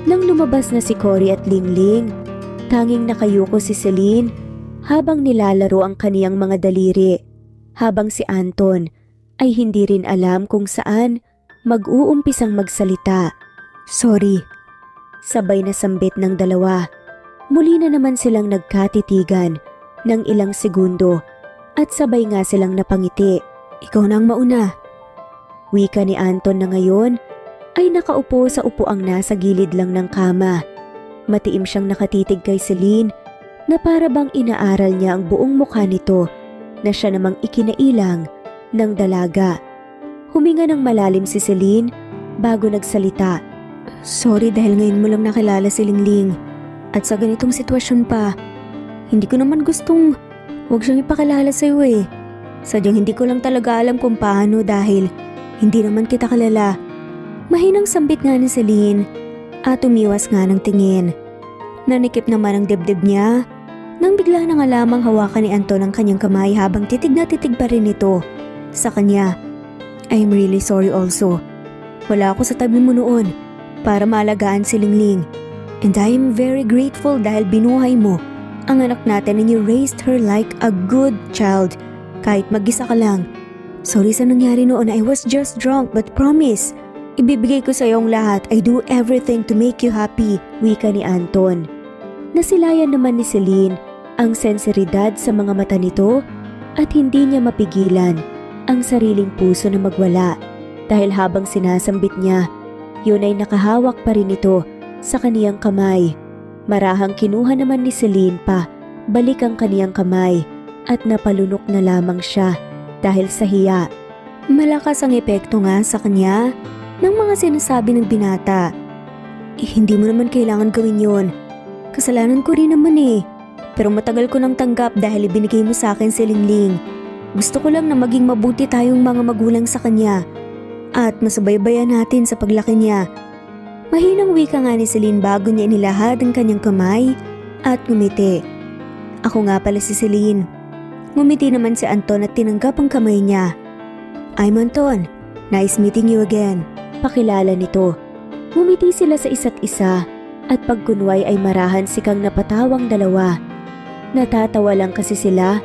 A: nang lumabas na si Cory at Lingling. Tanging nakayuko si Celine habang nilalaro ang kaniyang mga daliri, habang si Anton ay hindi rin alam kung saan mag-uumpisang magsalita. Sorry. Sabay na sambit ng dalawa. Muli na naman silang nagkatitigan ng ilang segundo at sabay nga silang napangiti. Ikaw na ang mauna. Wika ni Anton na ngayon ay nakaupo sa upuang nasa gilid lang ng kama. Matiim siyang nakatitig kay Celine na para bang inaaral niya ang buong mukha nito na siya namang ikinailang ng dalaga. Huminga ng malalim si Celine bago nagsalita. Sorry dahil ngayon mo lang nakilala si Lingling at sa ganitong sitwasyon pa. Hindi ko naman gustong huwag siyang ipakilala sa iyo eh. Sadyang hindi ko lang talaga alam kung paano dahil hindi naman kita kilala. Mahinang sambit nga ni Celine at umiwas nga ng tingin. Nanikip naman ang dibdib niya nang bigla na nga lamang hawakan ni Anton ang kanyang kamay habang titig na titig pa rin ito sa kanya. I'm really sorry also. Wala ako sa tabi mo noon para maalagaan si Lingling. And I am very grateful dahil binuhay mo ang anak natin and you raised her like a good child kahit mag-isa ka lang. Sorry sa nangyari noon, I was just drunk but promise. Ibibigay ko sa iyo ang lahat. I do everything to make you happy, wika ni Anton. Nasilayan naman ni Celine ang senseridad sa mga mata nito at hindi niya mapigilan ang sariling puso na magwala dahil habang sinasambit niya, yun ay nakahawak pa rin ito sa kaniyang kamay. Marahang kinuha naman ni Celine pa balik ang kaniyang kamay at napalunok na lamang siya dahil sa hiya. Malakas ang epekto nga sa kanya ng mga sinasabi ng binata. Hindi mo naman kailangan gawin yon. Kasalanan ko rin naman eh. Pero matagal ko nang tanggap dahil ibinigay mo sa akin si Lingling. Gusto ko lang na maging mabuti tayong mga magulang sa kanya at masubaybayan natin sa paglaki niya. Mahinang wika nga ni Celine bago niya inilahad ang kanyang kamay at ngumiti. Ako nga pala si Celine. Ngumiti naman si Anton at tinanggap ang kamay niya. I'm Anton. Nice meeting you again. Pakilala nito. Ngumiti sila sa isa't isa at pagkunway ay marahan sikang napatawang dalawa. Natatawa lang kasi sila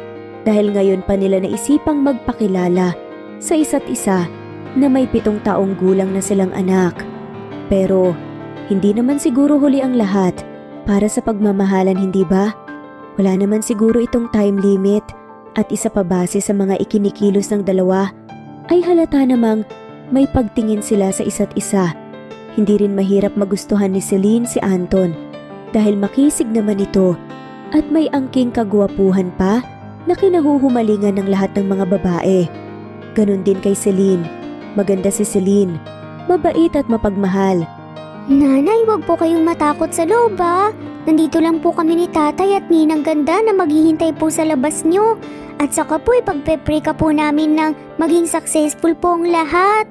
A: dahil ngayon pa nila naisipang magpakilala sa isa't isa na may 7 taong gulang na silang anak. Pero hindi naman siguro huli ang lahat para sa pagmamahalan, hindi ba? Wala naman siguro itong time limit at isa pa base sa mga ikinikilos ng dalawa ay halata namang may pagtingin sila sa isa't isa. Hindi rin mahirap magustuhan ni Celine si Anton dahil makisig naman ito at may angking kagwapuhan pa na kinahuhumalingan ng lahat ng mga babae. Ganon din kay Celine. Maganda si Celine, mabait at mapagmahal.
B: Nanay, wag po kayong matakot sa loob ha. Nandito lang po kami ni tatay at ninang ganda na maghihintay po sa labas nyo. At saka po ipagpe-pray ka po namin ng maging successful po ang lahat.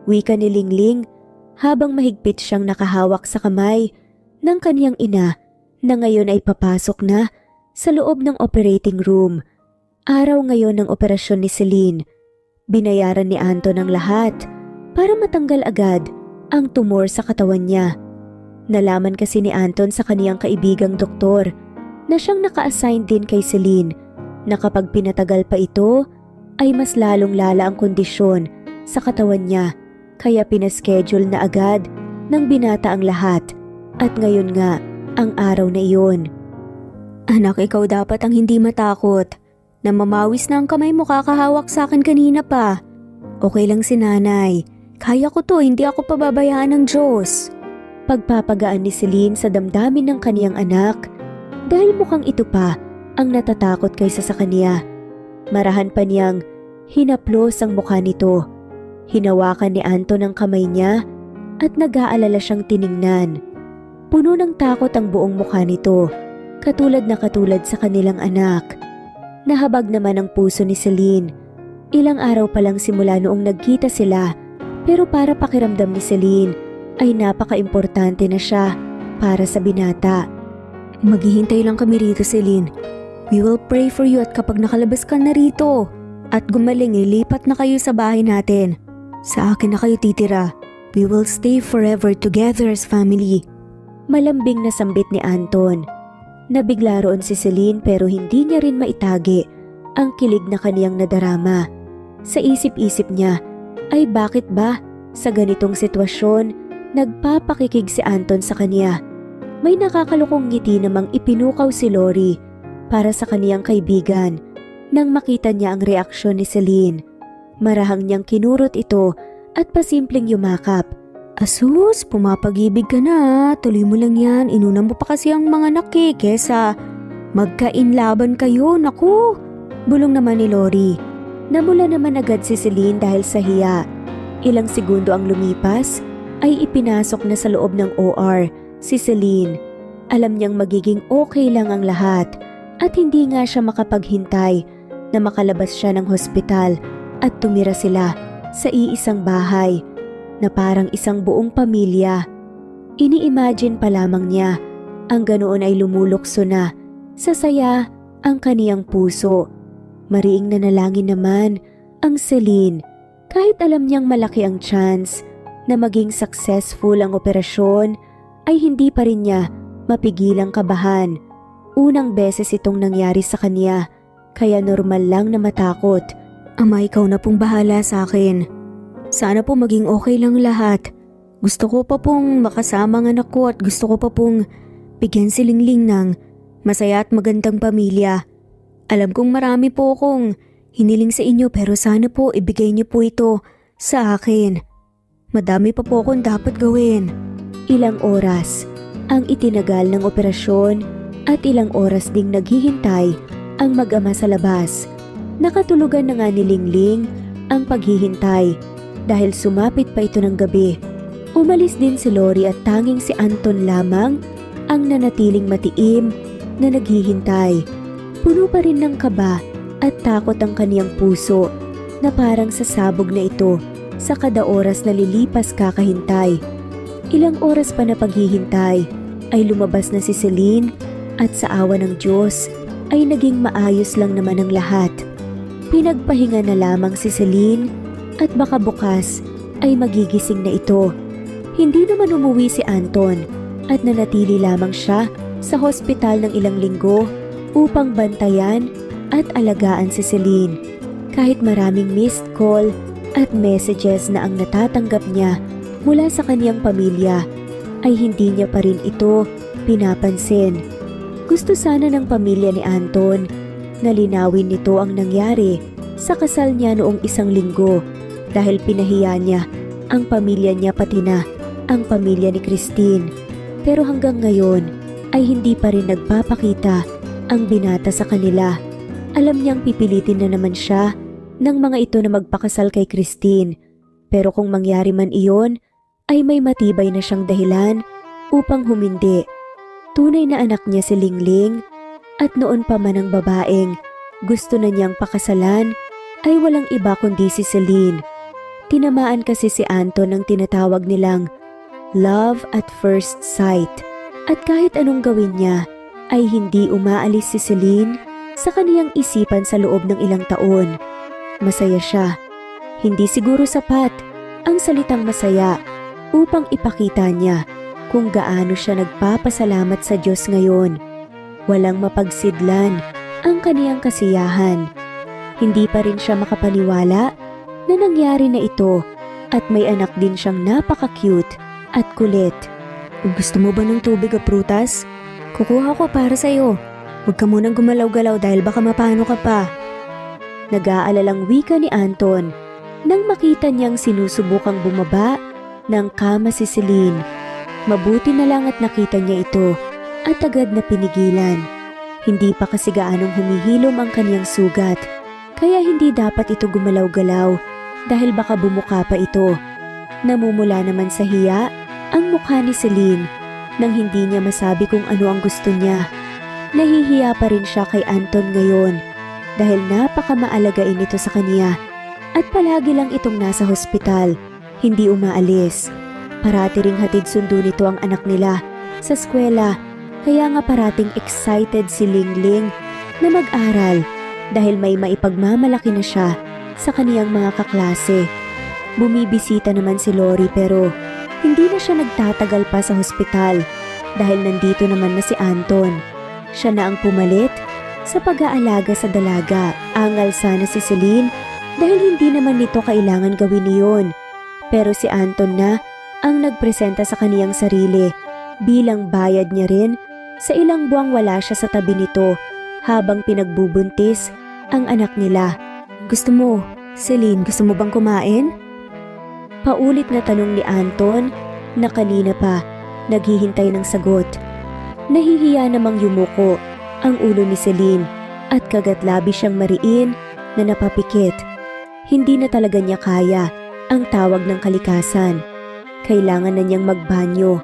A: Wika ni Lingling habang mahigpit siyang nakahawak sa kamay ng kaniyang ina na ngayon ay papasok na sa loob ng operating room. Araw ngayon ng operasyon ni Celine. Binayaran ni Anton ang lahat para matanggal agad ang tumor sa katawan niya. Nalaman kasi ni Anton sa kaniyang kaibigang doktor na siyang naka-assign din kay Celine na kapag pinatagal pa ito ay mas lalong lala ang kondisyon sa katawan niya, kaya pinaschedule na agad ng binata ang lahat at ngayon nga ang araw na iyon. Anak, ikaw dapat ang hindi matakot. Namamawis na ang kamay mo, kakahawak sa akin kanina pa. Okay lang si nanay. Kaya ko to, hindi ako pababayaan ng Diyos. Pagpapagaan ni Celine sa damdamin ng kaniyang anak dahil mukhang ito pa ang natatakot kaysa sa kaniya. Marahan pa niyang hinaplos ang mukha nito. Hinawakan ni Anton ang kamay niya at nag-aalala siyang tiningnan. Puno ng takot ang buong mukha nito, katulad sa kanilang anak. Nahabag naman ang puso ni Celine. Ilang araw pa lang simula noong nagkita sila, pero para pakiramdam ni Celine ay napaka-importante na siya para sa binata. Maghihintay lang kami rito, Celine. We will pray for you at kapag nakalabas ka na rito at gumaling, ilipat na kayo sa bahay natin. Sa akin na kayo titira. We will stay forever together as family. Malambing na sambit ni Anton. Nabigla roon si Celine pero hindi niya rin maitagi ang kilig na kaniyang nadarama. Sa isip-isip niya ay bakit ba sa ganitong sitwasyon nagpapakikig si Anton sa kaniya. May nakakalukong ngiti namang ipinukaw si Lori para sa kaniyang kaibigan nang makita niya ang reaksyon ni Celine. Marahang niyang kinurot ito at pasimpleng yumakap. Asus, pumapag-ibig ka na. Tuloy mo lang yan. Inuna mo pa kasi ang mga anak kesa magkainlaban kayo. Naku! Bulong naman ni Lori. Namula naman agad si Celine dahil sa hiya. Ilang segundo ang lumipas ay ipinasok na sa loob ng OR si Celine. Alam niyang magiging okay lang ang lahat at hindi nga siya makapaghintay na makalabas siya ng hospital at tumira sila sa iisang bahay na parang isang buong pamilya. Ini-imagine pa lamang niya ang ganoon ay lumulukso na sa saya ang kaniyang puso. Mariing nanalangin naman ang Celine kahit alam niyang malaki ang chance na maging successful ang operasyon ay hindi pa rin niya mapigilang kabahan. Unang beses itong nangyari sa kaniya kaya normal lang na matakot. Ama, ikaw na pong bahala sa akin. Sana po maging okay lang lahat. Gusto ko pa pong makasama ang anak ko at gusto ko pa pong bigyan si Lingling ng masaya at magandang pamilya. Alam kong marami po akong hiniling sa inyo pero sana po ibigay niyo po ito sa akin. Madami pa po akong dapat gawin. Ilang oras ang itinagal ng operasyon at ilang oras ding naghihintay ang mag-ama sa labas. Nakatulugan na nga ni Lingling ang paghihintay dahil sumapit pa ito ng gabi. Umalis din si Lori at tanging si Anton lamang ang nanatiling matiim na naghihintay. Puno pa rin ng kaba at takot ang kaniyang puso na parang sasabog na ito sa kada oras na lilipas kakahintay. Ilang oras pa na paghihintay ay lumabas na si Celine at sa awa ng Diyos ay naging maayos lang naman ang lahat. Pinagpahinga na lamang si Celine at baka bukas ay magigising na ito. Hindi naman umuwi si Anton at nanatili lamang siya sa hospital ng ilang linggo upang bantayan at alagaan si Celine. Kahit maraming missed call at messages na ang natatanggap niya mula sa kaniyang pamilya, ay hindi niya pa rin ito pinapansin. Gusto sana ng pamilya ni Anton na linawin nito ang nangyari sa kasal niya noong isang linggo dahil pinahiya niya ang pamilya niya pati na ang pamilya ni Christine. Pero hanggang ngayon ay hindi pa rin nagpapakita ang binata sa kanila. Alam niyang pipilitin na naman siya ng mga ito na magpakasal kay Christine. Pero kung mangyari man iyon, ay may matibay na siyang dahilan upang humindi. Tunay na anak niya si Lingling at noon pa man ang babaeng gusto na niyang pakasalan ay walang iba kundi si Celine. Tinamaan kasi si Anton ng tinatawag nilang love at first sight. At kahit anong gawin niya, ay hindi umaalis si Celine sa kaniyang isipan sa loob ng ilang taon. Masaya siya. Hindi siguro sapat ang salitang masaya upang ipakita niya kung gaano siya nagpapasalamat sa Diyos ngayon. Walang mapagsidlan ang kaniyang kasiyahan. Hindi pa rin siya makapaniwala na nangyari na ito at may anak din siyang napaka-cute at kulit. Gusto mo ba ng tubig o prutas? Kukuha ko para sa'yo. Huwag ka munang gumalaw-galaw dahil baka mapano ka pa. Nag-aalalang wika ni Anton nang makita niyang sinusubukang bumaba ng kama si Celine. Mabuti na lang at nakita niya ito at agad na pinigilan. Hindi pa kasi gaanong humihilom ang kaniyang sugat, kaya hindi dapat ito gumalaw-galaw dahil baka bumuka pa ito. Namumula naman sa hiya ang mukha ni Celine nang hindi niya masabi kung ano ang gusto niya. Nahihiya pa rin siya kay Anton ngayon dahil napakamaalagaan ito sa kanya at palagi lang itong nasa hospital, hindi umaalis. Parati ring hatid sundo nito ang anak nila sa eskwela, kaya nga parating excited si Lingling na mag-aral dahil may maipagmamalaki na siya sa kaniyang mga kaklase. Bumibisita naman si Lori pero hindi na siya nagtatagal pa sa hospital dahil nandito naman na si Anton. Siya na ang pumalit sa pag-aalaga sa dalaga. Angal sana si Celine dahil hindi naman nito kailangan gawin niyon. Pero si Anton na ang nagpresenta sa kaniyang sarili bilang bayad niya rin sa ilang buwang wala siya sa tabi nito habang pinagbubuntis ang anak nila. Gusto mo, Celine, gusto mo bang kumain? Paulit na tanong ni Anton na kanina pa naghihintay ng sagot. Nahihiya namang yumuko ang ulo ni Celine at kagat-labi siyang mariin na napapikit. Hindi na talaga niya kaya ang tawag ng kalikasan. Kailangan na niyang magbanyo.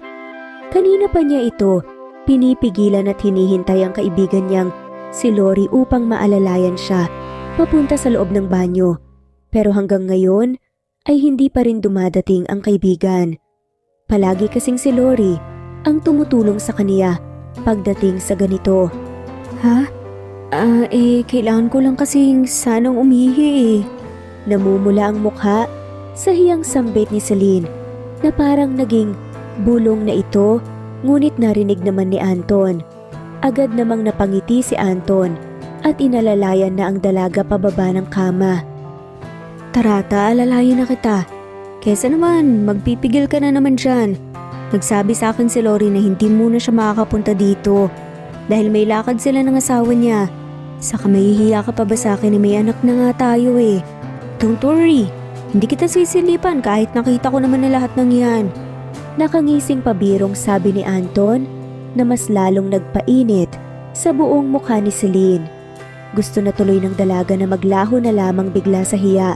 A: Kanina pa niya ito pinipigilan at hinihintay ang kaibigan niyang si Lori upang maalalayan siya papunta sa loob ng banyo. Pero hanggang ngayon ay hindi pa rin dumadating ang kaibigan. Palagi kasing si Lori ang tumutulong sa kaniya pagdating sa ganito. Ha? Kailangan ko lang kasing sanang umihi eh. Namumula ang mukha sa hiyang sambit ni Celine na parang naging bulong na ito, ngunit narinig naman ni Anton. Agad namang napangiti si Anton at inalalayan na ang dalaga pababa ng kama. Tarata, alalayan na kita. Kesa naman, magpipigil ka na naman dyan. Nagsabi sa akin si Lori na hindi muna siya makakapunta dito dahil may lakad sila ng asawa niya. Saka mahihiya ka pa ba sa akin na may anak na nga tayo eh. Don't worry, hindi kita sisilipan kahit nakita ko naman na lahat ng yan. Nakangising pabirong sabi ni Anton na mas lalong nagpainit sa buong mukha ni Celine. Gusto na tuloy ng dalaga na maglaho na lamang bigla sa hiya.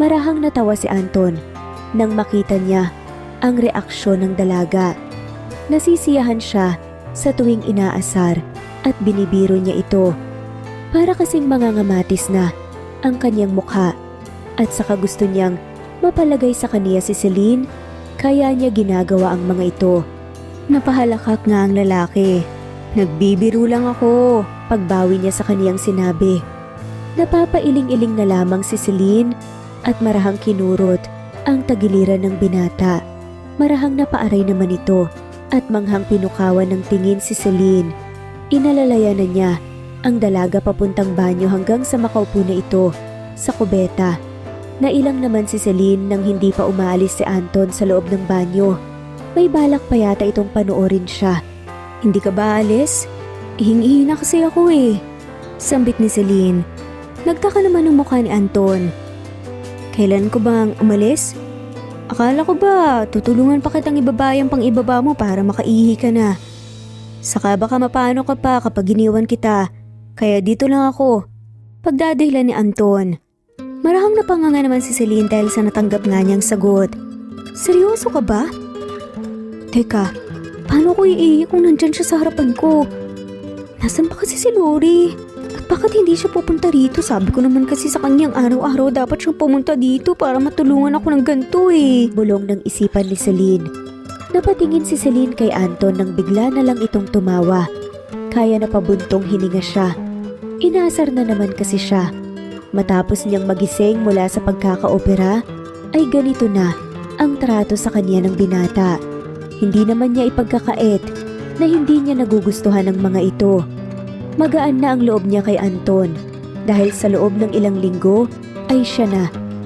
A: Marahang natawa si Anton nang makita niya ang reaksyon ng dalaga. Nasisiyahan siya sa tuwing inaasar at binibiro niya ito. Para kasing mangangamatis na ang kanyang mukha at saka gusto niyang mapalagay sa kaniya si Celine kaya niya ginagawa ang mga ito. Napahalakak nga ang lalaki. Nagbibiro lang ako, pagbawi niya sa kaniyang sinabi. Napapailing-iling na lamang si Celine at marahang kinurot ang tagiliran ng binata. Marahang napaaray naman ito at manghang pinukawan ng tingin si Celine. Inalalayan na niya ang dalaga papuntang banyo hanggang sa makaupo na ito sa kubeta. Nailang naman si Celine nang hindi pa umaalis si Anton sa loob ng banyo. May balak pa yata itong panoorin siya. Hindi ka ba alis? Ihingi na kasi ako eh. Sambit ni Celine. Nagtaka naman ang mukha ni Anton. Kailan ko bang umalis? Akala ko ba tutulungan pa kitang ibaba yung pang-ibaba mo para makaihi ka na. Saka baka mapano ka pa kapag iniwan kita. Kaya dito lang ako. Pagdadahilan ni Anton. Marahang napanganga naman si Celine dahil sa natanggap nga niyang sagot. Seryoso ka ba? Teka, paano ko iihi kung nandyan siya sa harapan ko? Nasaan pa kasi si Lori? At bakit hindi siya pupunta rito? Sabi ko naman kasi sa kanyang araw-araw dapat siyang pumunta dito para matulungan ako ng ganito eh. Bulong ng isipan ni Celine. Napatingin si Celine kay Anton nang bigla na lang itong tumawa. Kaya napabuntong hininga siya. Inasar na naman kasi siya. Matapos niyang magising mula sa pagkakaopera, ay ganito na ang trato sa kanya ng binata. Hindi naman niya ipagkakait na hindi niya nagugustuhan ng mga ito. Magaan na ang loob niya kay Anton dahil sa loob ng ilang linggo ay siya na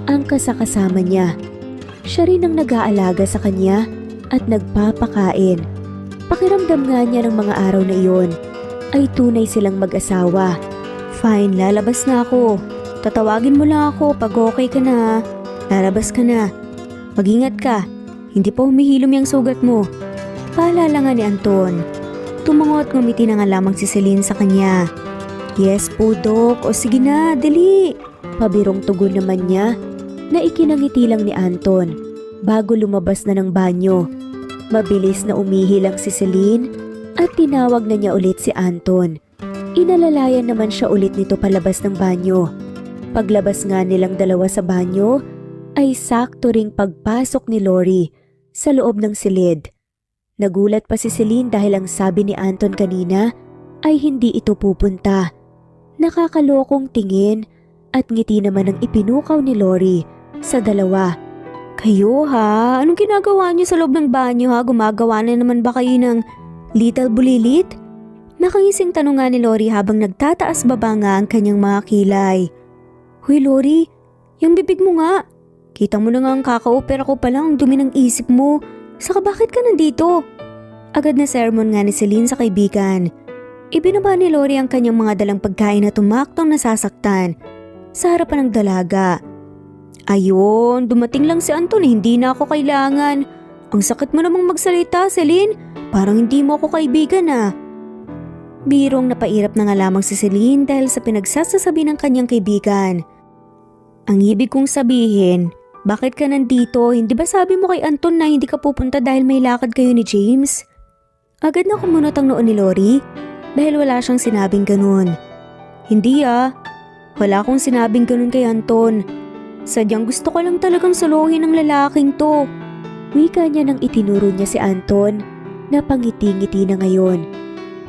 A: ang kasakasama niya. Siya rin ang nag-aalaga sa kanya at nagpapakain. Pakiramdam nga niya ng mga araw na iyon ay tunay silang mag-asawa. Fine, lalabas na ako. Tatawagin mo lang ako pag okay ka na. Lalabas ka na. Mag-ingat ka. Hindi pa humihilom yung sugat mo. Paalala nga ni Anton. Tumango at ngumiti na nga lamang si Celine sa kanya. Yes po, Dok. O sige na, dali. Pabirong tugon naman niya na ikinangiti lang ni Anton bago lumabas na ng banyo. Mabilis na umihi lang si Celine at tinawag na niya ulit si Anton. Inalalayan naman siya ulit nito palabas ng banyo. Paglabas nga nilang dalawa sa banyo, ay sakto ring pagpasok ni Lori sa loob ng silid. Nagulat pa si Celine dahil ang sabi ni Anton kanina ay hindi ito pupunta. Nakakalokong tingin at ngiti naman ang ipinukaw ni Lori sa dalawa. Kayo ha? Anong ginagawa niyo sa loob ng banyo ha? Gumagawa na naman ba kayo ng little bulilit? Nakangising tanong nga ni Lori habang nagtataas baba nga ang kanyang mga kilay. Hoy Lori, yung bibig mo nga. Kita mo na nga ang kaka-opera ko pa lang, ang dumi ng isip mo. Saka bakit ka nandito? Agad na sermon nga ni Celine sa kaibigan. Ibinaba ni Lori ang kanyang mga dalang pagkain na tumaktong nasasaktan sa harapan ng dalaga. Ayun, dumating lang si Anton, hindi na ako kailangan. Ang sakit mo namang magsalita, Celine. Parang hindi mo ako kaibigan ah. Birong napairap na nga lamang si Celine dahil sa pinagsasasabi ng kanyang kaibigan. Ang ibig kong sabihin, bakit ka nandito? Hindi ba sabi mo kay Anton na hindi ka pupunta dahil may lakad kayo ni James? Agad na kumunot ang noon ni Lori dahil wala siyang sinabing ganun. Hindi ah, wala akong sinabing ganun kay Anton. Sadyang gusto ko lang talagang suluhin ng lalaking to. Wika niya nang itinuro niya si Anton na pangiti-ngiti na ngayon.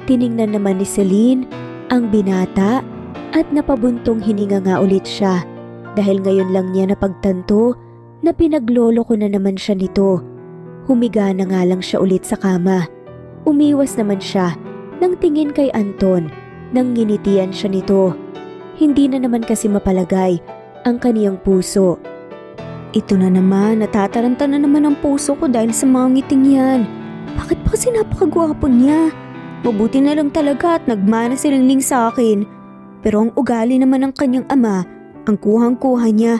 A: Tiningnan naman ni Celine ang binata at napabuntong hininga nga ulit siya. Dahil ngayon lang niya napagtanto na pinaglolo ko na naman siya nito. Humiga na nga lang siya ulit sa kama. Umiwas naman siya nang tingin kay Anton nang nginitian siya nito. Hindi na naman kasi mapalagay ang kaniyang puso. Ito na naman, natataranta na naman ang puso ko dahil sa mga ngiting yan. Bakit pa kasi napakagwapo niya? Mabuti na lang talaga at nagmana si Lingling sa akin. Pero ang ugali naman ng kanyang ama, ang kuhang-kuha niya.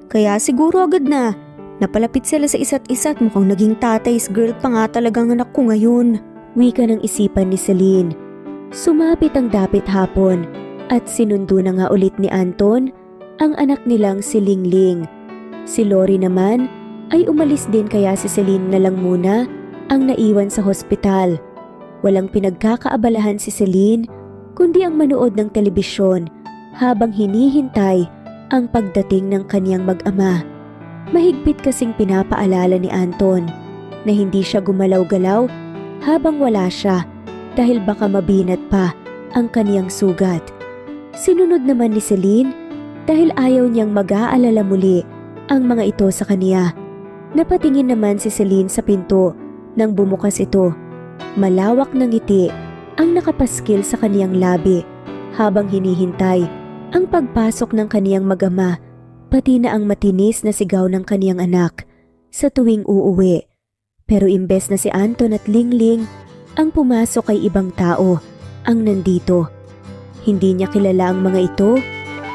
A: Kaya siguro agad na. Napalapit sila sa isa't isa at mukhang naging tatay's girl pa nga talagang anak ko ngayon. Wika ng isipan ni Celine. Sumapit ang dapit hapon at sinundo na nga ulit ni Anton ang anak nilang si Lingling. Si Lori naman ay umalis din kaya si Celine na lang muna ang naiwan sa hospital. Walang pinagkakaabalahan si Celine kundi ang manood ng telebisyon habang hinihintay ang pagdating ng kaniyang mag-ama. Mahigpit kasing pinapaalala ni Anton na hindi siya gumalaw-galaw habang wala siya dahil baka mabinat pa ang kaniyang sugat. Sinunod naman ni Celine dahil ayaw niyang mag-aalala muli ang mga ito sa kaniya. Napatingin naman si Celine sa pinto nang bumukas ito. Malawak na ngiti ang nakapaskil sa kaniyang labi habang hinihintay ang pagpasok ng kaniyang mag-ama, pati na ang matinis na sigaw ng kaniyang anak sa tuwing uuwi. Pero imbes na si Anton at Lingling ang pumasok ay ibang tao ang nandito. Hindi niya kilala ang mga ito,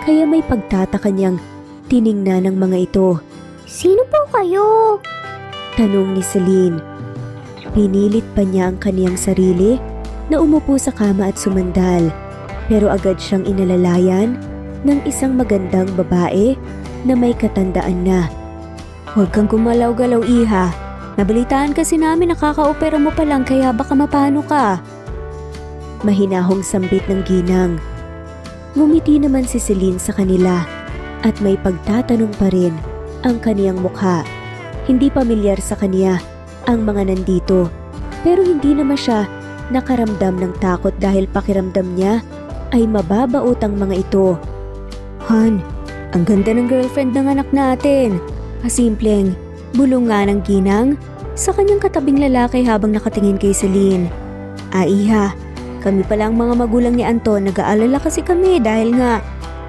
A: kaya may pagtataka niyang tiningnan ng mga ito.
B: Sino po kayo?
A: Tanong ni Celine. Pinilit pa niya ang kaniyang sarili na umupo sa kama at sumandal, pero agad siyang inalalayan ng isang magandang babae na may katandaan na. Huwag kang gumalaw-galaw, iha. Nabalitaan kasi namin nakaka-opera mo pa lang kaya baka mapano ka. Mahinahong sambit ng ginang. Ngumiti naman si Celine sa kanila at may pagtatanong pa rin ang kaniyang mukha. Hindi pamilyar sa kaniya ang mga nandito, pero hindi naman siya nakaramdam ng takot dahil pakiramdam niya ay mababaot ang mga ito. Han, ang ganda ng girlfriend ng anak natin. Kasimpleng bulong nga ng ginang sa kanyang katabing lalaki habang nakatingin kay Celine. Iha, kami pala ang mga magulang ni Anton, nag-aalala kasi kami dahil nga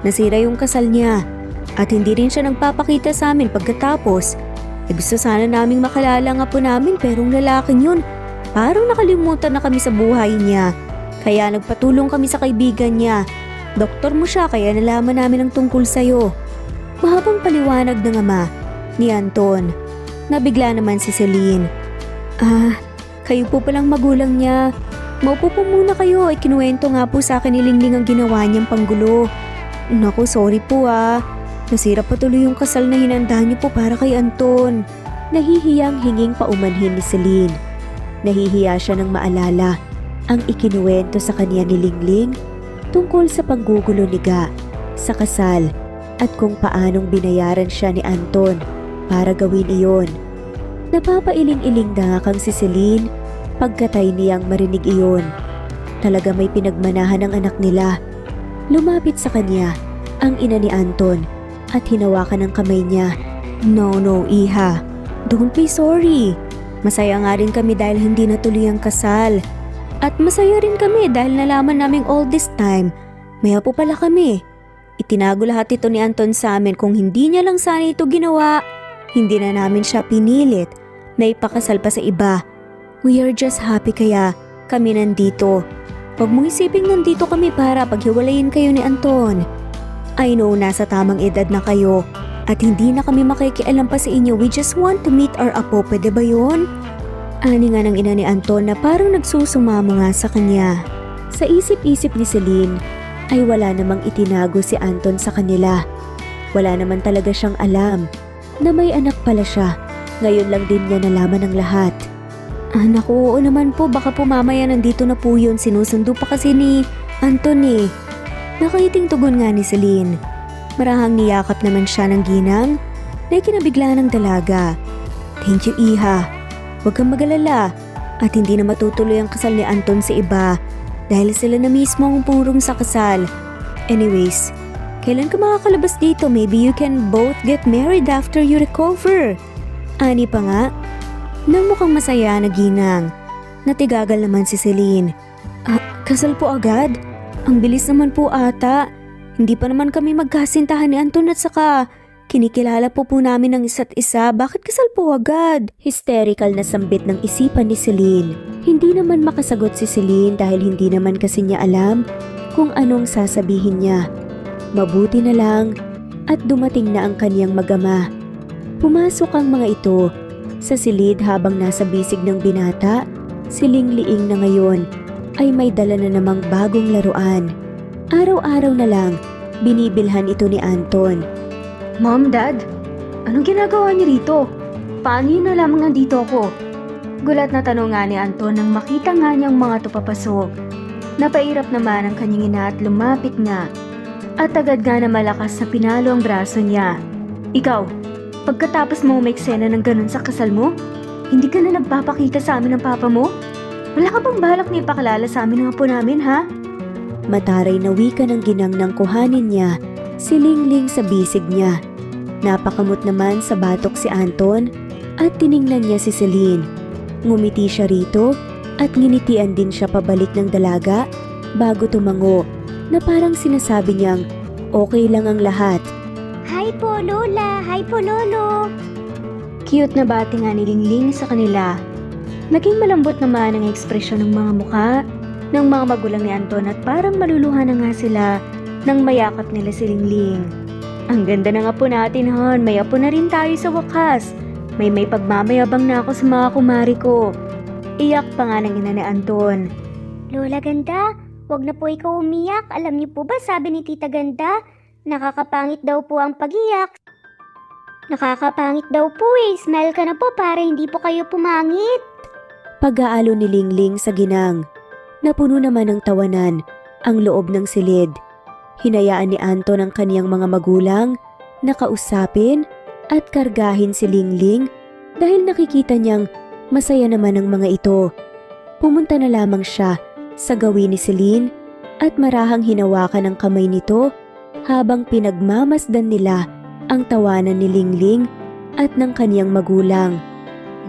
A: nasira yung kasal niya at hindi rin siya nagpapakita sa amin pagkatapos. Gusto sana naming makalala nga po namin pero ang lalaking yun, parang nakalimutan na kami sa buhay niya. Kaya nagpatulong kami sa kaibigan niya. Doktor mo siya kaya nalaman namin ang tungkol sa'yo. Mahabang paliwanag ng ama ni Anton. Nabigla naman si Celine. Kayo po palang magulang niya. Maupo po muna kayo, ay kinuwento nga po sa akin ni Lingling ang ginawa niyang panggulo. Naku, sorry po Nasira pa tuloy yung kasal na hinanda niyo po para kay Anton. Nahihiyang hinging paumanhin ni Celine. Nahihiya siya nang maalala ang ikinuwento sa kanya ni Lingling tungkol sa panggugulo ni Ga sa kasal at kung paanong binayaran siya ni Anton para gawin iyon. Napapailing-iling na kang si Celine pagkatay niyang marinig iyon. Talaga may pinagmanahan ang anak nila. Lumapit sa kanya ang ina ni Anton at hinawakan ang kamay niya. No, iha. Don't be sorry. Masaya nga rin kami dahil hindi natuloy ang kasal. At masaya rin kami dahil nalaman naming all this time, may apo pala kami. Itinago lahat ito ni Anton sa amin, kung hindi niya lang sana ito ginawa, hindi na namin siya pinilit na ipakasal pa sa iba. We are just happy kaya kami nandito. Huwag mong isiping nandito kami para paghiwalayin kayo ni Anton. I know nasa tamang edad na kayo at hindi na kami makikialam pa sa inyo. We just want to meet our apo, pwede ba yun? Ani nga ng ina ni Anton na parang nagsusumamo nga sa kanya. Sa isip-isip ni Celine ay wala namang itinago si Anton sa kanila. Wala naman talaga siyang alam na may anak pala siya. Ngayon lang din niya nalaman ang lahat. Naku, oo naman po, baka po mamaya nandito na po yun. Sinusundo pa kasi ni Anton eh. Nakahiting tugon nga ni Celine. Marahang niyakap naman siya ng ginang na ikinabigla ng dalaga. Thank you, iha. Huwag kang mag-alala at hindi na matutuloy ang kasal ni Anton sa iba dahil sila na mismo ang purong sa kasal. Anyways, kailan ka makakalabas dito? Maybe you can both get married after you recover. Ani pa nga, nang mukhang masaya na ginang. Natigagal naman si Celine. Kasal po agad? Ang bilis naman po ata. Hindi pa naman kami magkasintahan ni Anton at saka kinikilala po namin ng isa't isa. Bakit kasal po agad? Hysterical na sambit ng isipan ni Celine. Hindi naman makasagot si Celine dahil hindi naman kasi niya alam kung anong sasabihin niya. Mabuti na lang at dumating na ang kaniyang mag-ama. Pumasok ang mga ito sa silid habang nasa bisig ng binata. Si Lingliing na ngayon ay may dala na namang bagong laruan. Araw-araw na lang binibilhan ito ni Anton.
C: Mom, Dad, anong ginagawa niyo rito? Paano yun na lamang nandito ako? Gulat na tanong nga ni Anton nang makita nga niyang mga papasok. Napairap naman ang kanyang ina at lumapit nga. At agad nga na malakas na pinalo ang braso niya. Ikaw, pagkatapos mo umeksena ng ganun sa kasal mo, hindi ka na nagpapakita sa amin ng papa mo? Wala ka bang balak na ipakilala sa amin ng apo namin, ha?
A: Mataray na wika ng ginang nang kuhanin niya si Lingling sa bisig niya. Napakamot naman sa batok si Anton at tiningnan niya si Celine. Ngumiti siya rito at nginitian din siya pabalik ng dalaga bago tumango na parang sinasabi niyang okay lang ang lahat.
B: Hi po, Lola! Hi po, Lolo!
C: Cute na bati nga ni Lingling sa kanila. Naging malambot naman ang ekspresyon ng mga mukha ng mga magulang ni Anton at parang maluluhan na nga sila nang mayakap nila si Lingling. Ang ganda na nga po natin, hon. May apo na rin tayo sa wakas. May pagmamayabang na ako sa mga kumari ko. Iyak pa nga ng ina ni Anton.
B: Lola Ganda, wag na po ikaw umiyak. Alam niyo po ba sabi ni Tita Ganda, nakakapangit daw po ang pag-iyak. Nakakapangit daw po eh. Smile ka na po para hindi po kayo pumangit.
A: Pag-aalo ni Lingling sa ginang. Napuno naman ng tawanan ang loob ng silid. Hinayaan ni Anton ang kaniyang mga magulang na kausapin at kargahin si Lingling dahil nakikita niyang masaya naman ang mga ito. Pumunta na lamang siya sa gawin ni Celine at marahang hinawakan ang kamay nito habang pinagmamasdan nila ang tawanan ni Lingling at ng kaniyang magulang.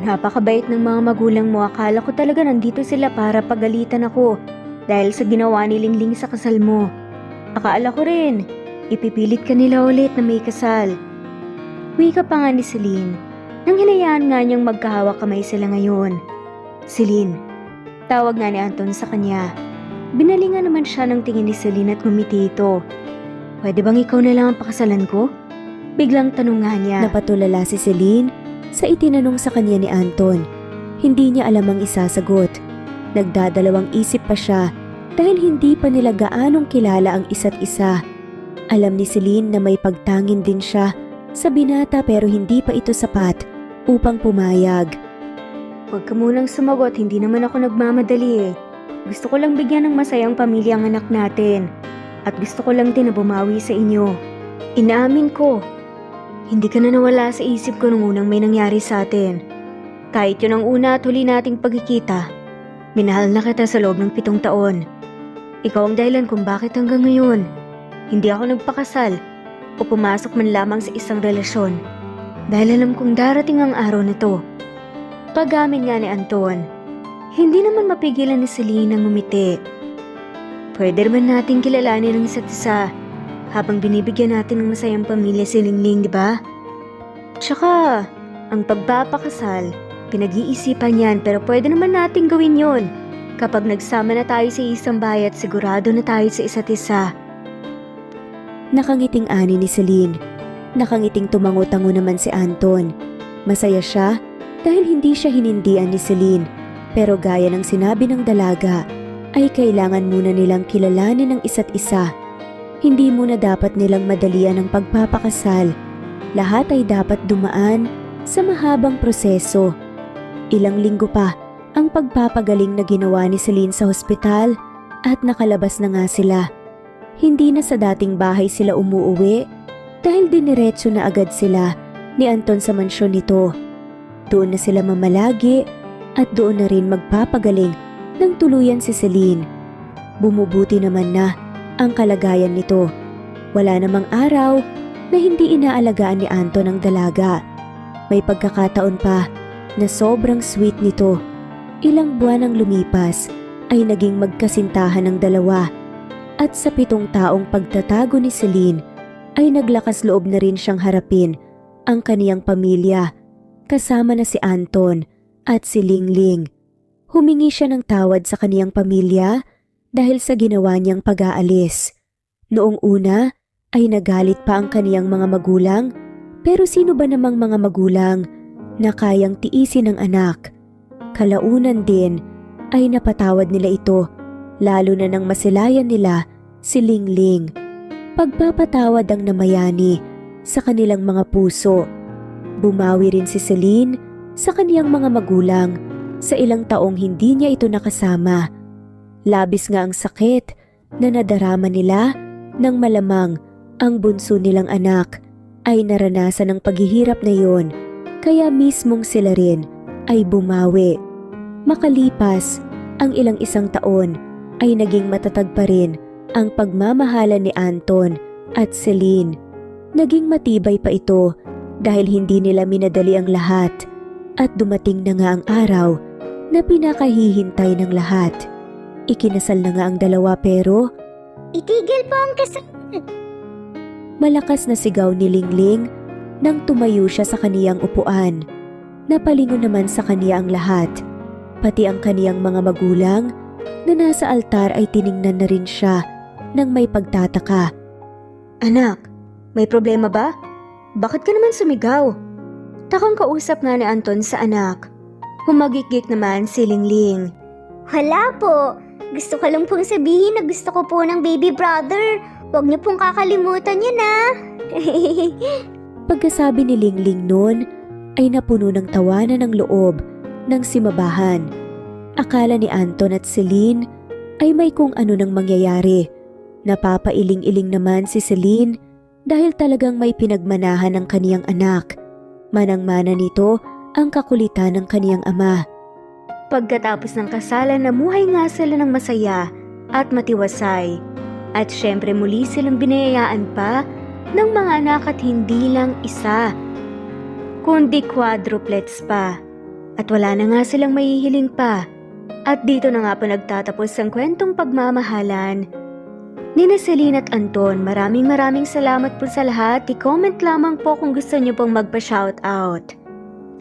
C: Napakabait ng mga magulang mo. Akala ko talaga nandito sila para pagalitan ako dahil sa ginawa ni Lingling sa kasal mo. Akala ko rin, ipipilit ka nila ulit na may kasal. Wika pa nga ni Celine, nang hinayaan nga niyang magkahawak kamay sila ngayon. Celine, tawag nga ni Anton sa kanya. Binalingan naman siya ng tingin ni Celine at ngumiti ito. Pwede bang ikaw na lang ang pakasalan ko? Biglang tanong nga niya.
A: Napatulala si Celine sa itinanong sa kanya ni Anton. Hindi niya alam ang isasagot. Nagdadalawang isip pa siya dahil hindi pa nila gaanong kilala ang isa't isa. Alam ni Celine na may pagtangin din siya sa binata pero hindi pa ito sapat upang pumayag.
C: Huwag ka munang sumagot, hindi naman ako nagmamadali eh. Gusto ko lang bigyan ng masayang pamilya ang anak natin. At gusto ko lang din na bumawi sa inyo. Inaamin ko, hindi ka na nawala sa isip ko nung unang may nangyari sa atin. Kahit yun ang una at huli nating pagkikita, minahal na kita sa loob ng 7 taon. Ikaw ang dahilan kung bakit hanggang ngayon hindi ako nagpakasal o pumasok man lamang sa isang relasyon. Dahil alam kong darating ang araw na to. Pag-amin nga ni Anton, hindi naman mapigilan ni Celine ang ngumiti. Pwede naman natin kilalanin ang isa't isa habang binibigyan natin ng masayang pamilya si Lingling, di ba? Tsaka, ang pagpapakasal, pinag-iisipan yan pero pwede naman natin gawin yon. Kapag nagsama na tayo sa isang bahay at sigurado na tayo sa isa't isa.
A: Nakangiting ani ni Celine. Nakangiting tumango-tango naman si Anton. Masaya siya dahil hindi siya hinindian ni Celine. Pero gaya ng sinabi ng dalaga, ay kailangan muna nilang kilalanin ang isa't isa. Hindi muna dapat nilang madalian ang pagpapakasal. Lahat ay dapat dumaan sa mahabang proseso. Ilang linggo pa ang pagpapagaling na ginawa ni Celine sa hospital at nakalabas na nga sila. Hindi na sa dating bahay sila umuuwi dahil diniretso na agad sila ni Anton sa mansyon nito. Doon na sila mamalagi at doon na rin magpapagaling ng tuluyan si Celine. Bumubuti naman na ang kalagayan nito. Wala namang araw na hindi inaalagaan ni Anton ang dalaga. May pagkakataon pa na sobrang sweet nito. Ilang buwan ang lumipas ay naging magkasintahan ng dalawa at sa 7 taong pagtatago ni Celine ay naglakas loob na rin siyang harapin ang kaniyang pamilya kasama na si Anton at si Lingling. Humingi siya ng tawad sa kaniyang pamilya dahil sa ginawa niyang pag-aalis. Noong una ay nagalit pa ang kaniyang mga magulang pero sino ba namang mga magulang na kayang tiisin ng anak? Kalaunan din ay napatawad nila ito lalo na nang masilayan nila si Lingling. Pagpapatawad ang namayani sa kanilang mga puso. Bumawi rin si Celine sa kaniyang mga magulang sa ilang taong hindi niya ito nakasama. Labis nga ang sakit na nadarama nila nang malamang ang bunso nilang anak ay naranasan ng paghihirap na yon, kaya mismong sila rin ay bumawi. Makalipas ang ilang isang taon ay naging matatag pa rin ang pagmamahalan ni Anton at Celine. Naging matibay pa ito dahil hindi nila minadali ang lahat. At dumating na nga ang araw na pinakahihintay ng lahat. Ikinasal na nga ang dalawa pero
B: Itigil po ang kasal.
A: malakas na sigaw ni Lingling nang tumayo siya sa kaniyang upuan. Napalingon naman sa kaniya ang lahat, pati ang kaniyang mga magulang na nasa altar ay tiningnan na rin siya nang may pagtataka.
C: Anak, may problema ba? Bakit ka naman sumigaw? Takang kausap nga ni Anton sa anak. Humagikgik naman si Lingling.
B: Wala po. Gusto ko lang pong sabihin na gusto ko po ng baby brother. Huwag niyo pong kakalimutan yun
A: Pagkasabi ni Lingling noon ay napuno ng tawanan ng loob ng simabahan. Akala ni Anton at Celine ay may kung ano nang mangyayari. Napapailing-iling naman si Celine dahil talagang may pinagmanahan ng kaniyang anak. Manang-mana nito ang kakulitan ng kaniyang ama.
C: Pagkatapos ng kasalan, namuhay nga sila ng masaya at matiwasay. At syempre muli silang binayayaan pa ng mga anak at hindi lang isa, kundi quadruplets pa. At wala na nga silang mahihiling pa. At dito na nga po nagtatapos ang kwentong pagmamahalan ni Celine at Anton. Maraming salamat po sa lahat. I-comment lamang po kung gusto niyo pong magpa-shoutout.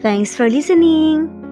C: Thanks for listening!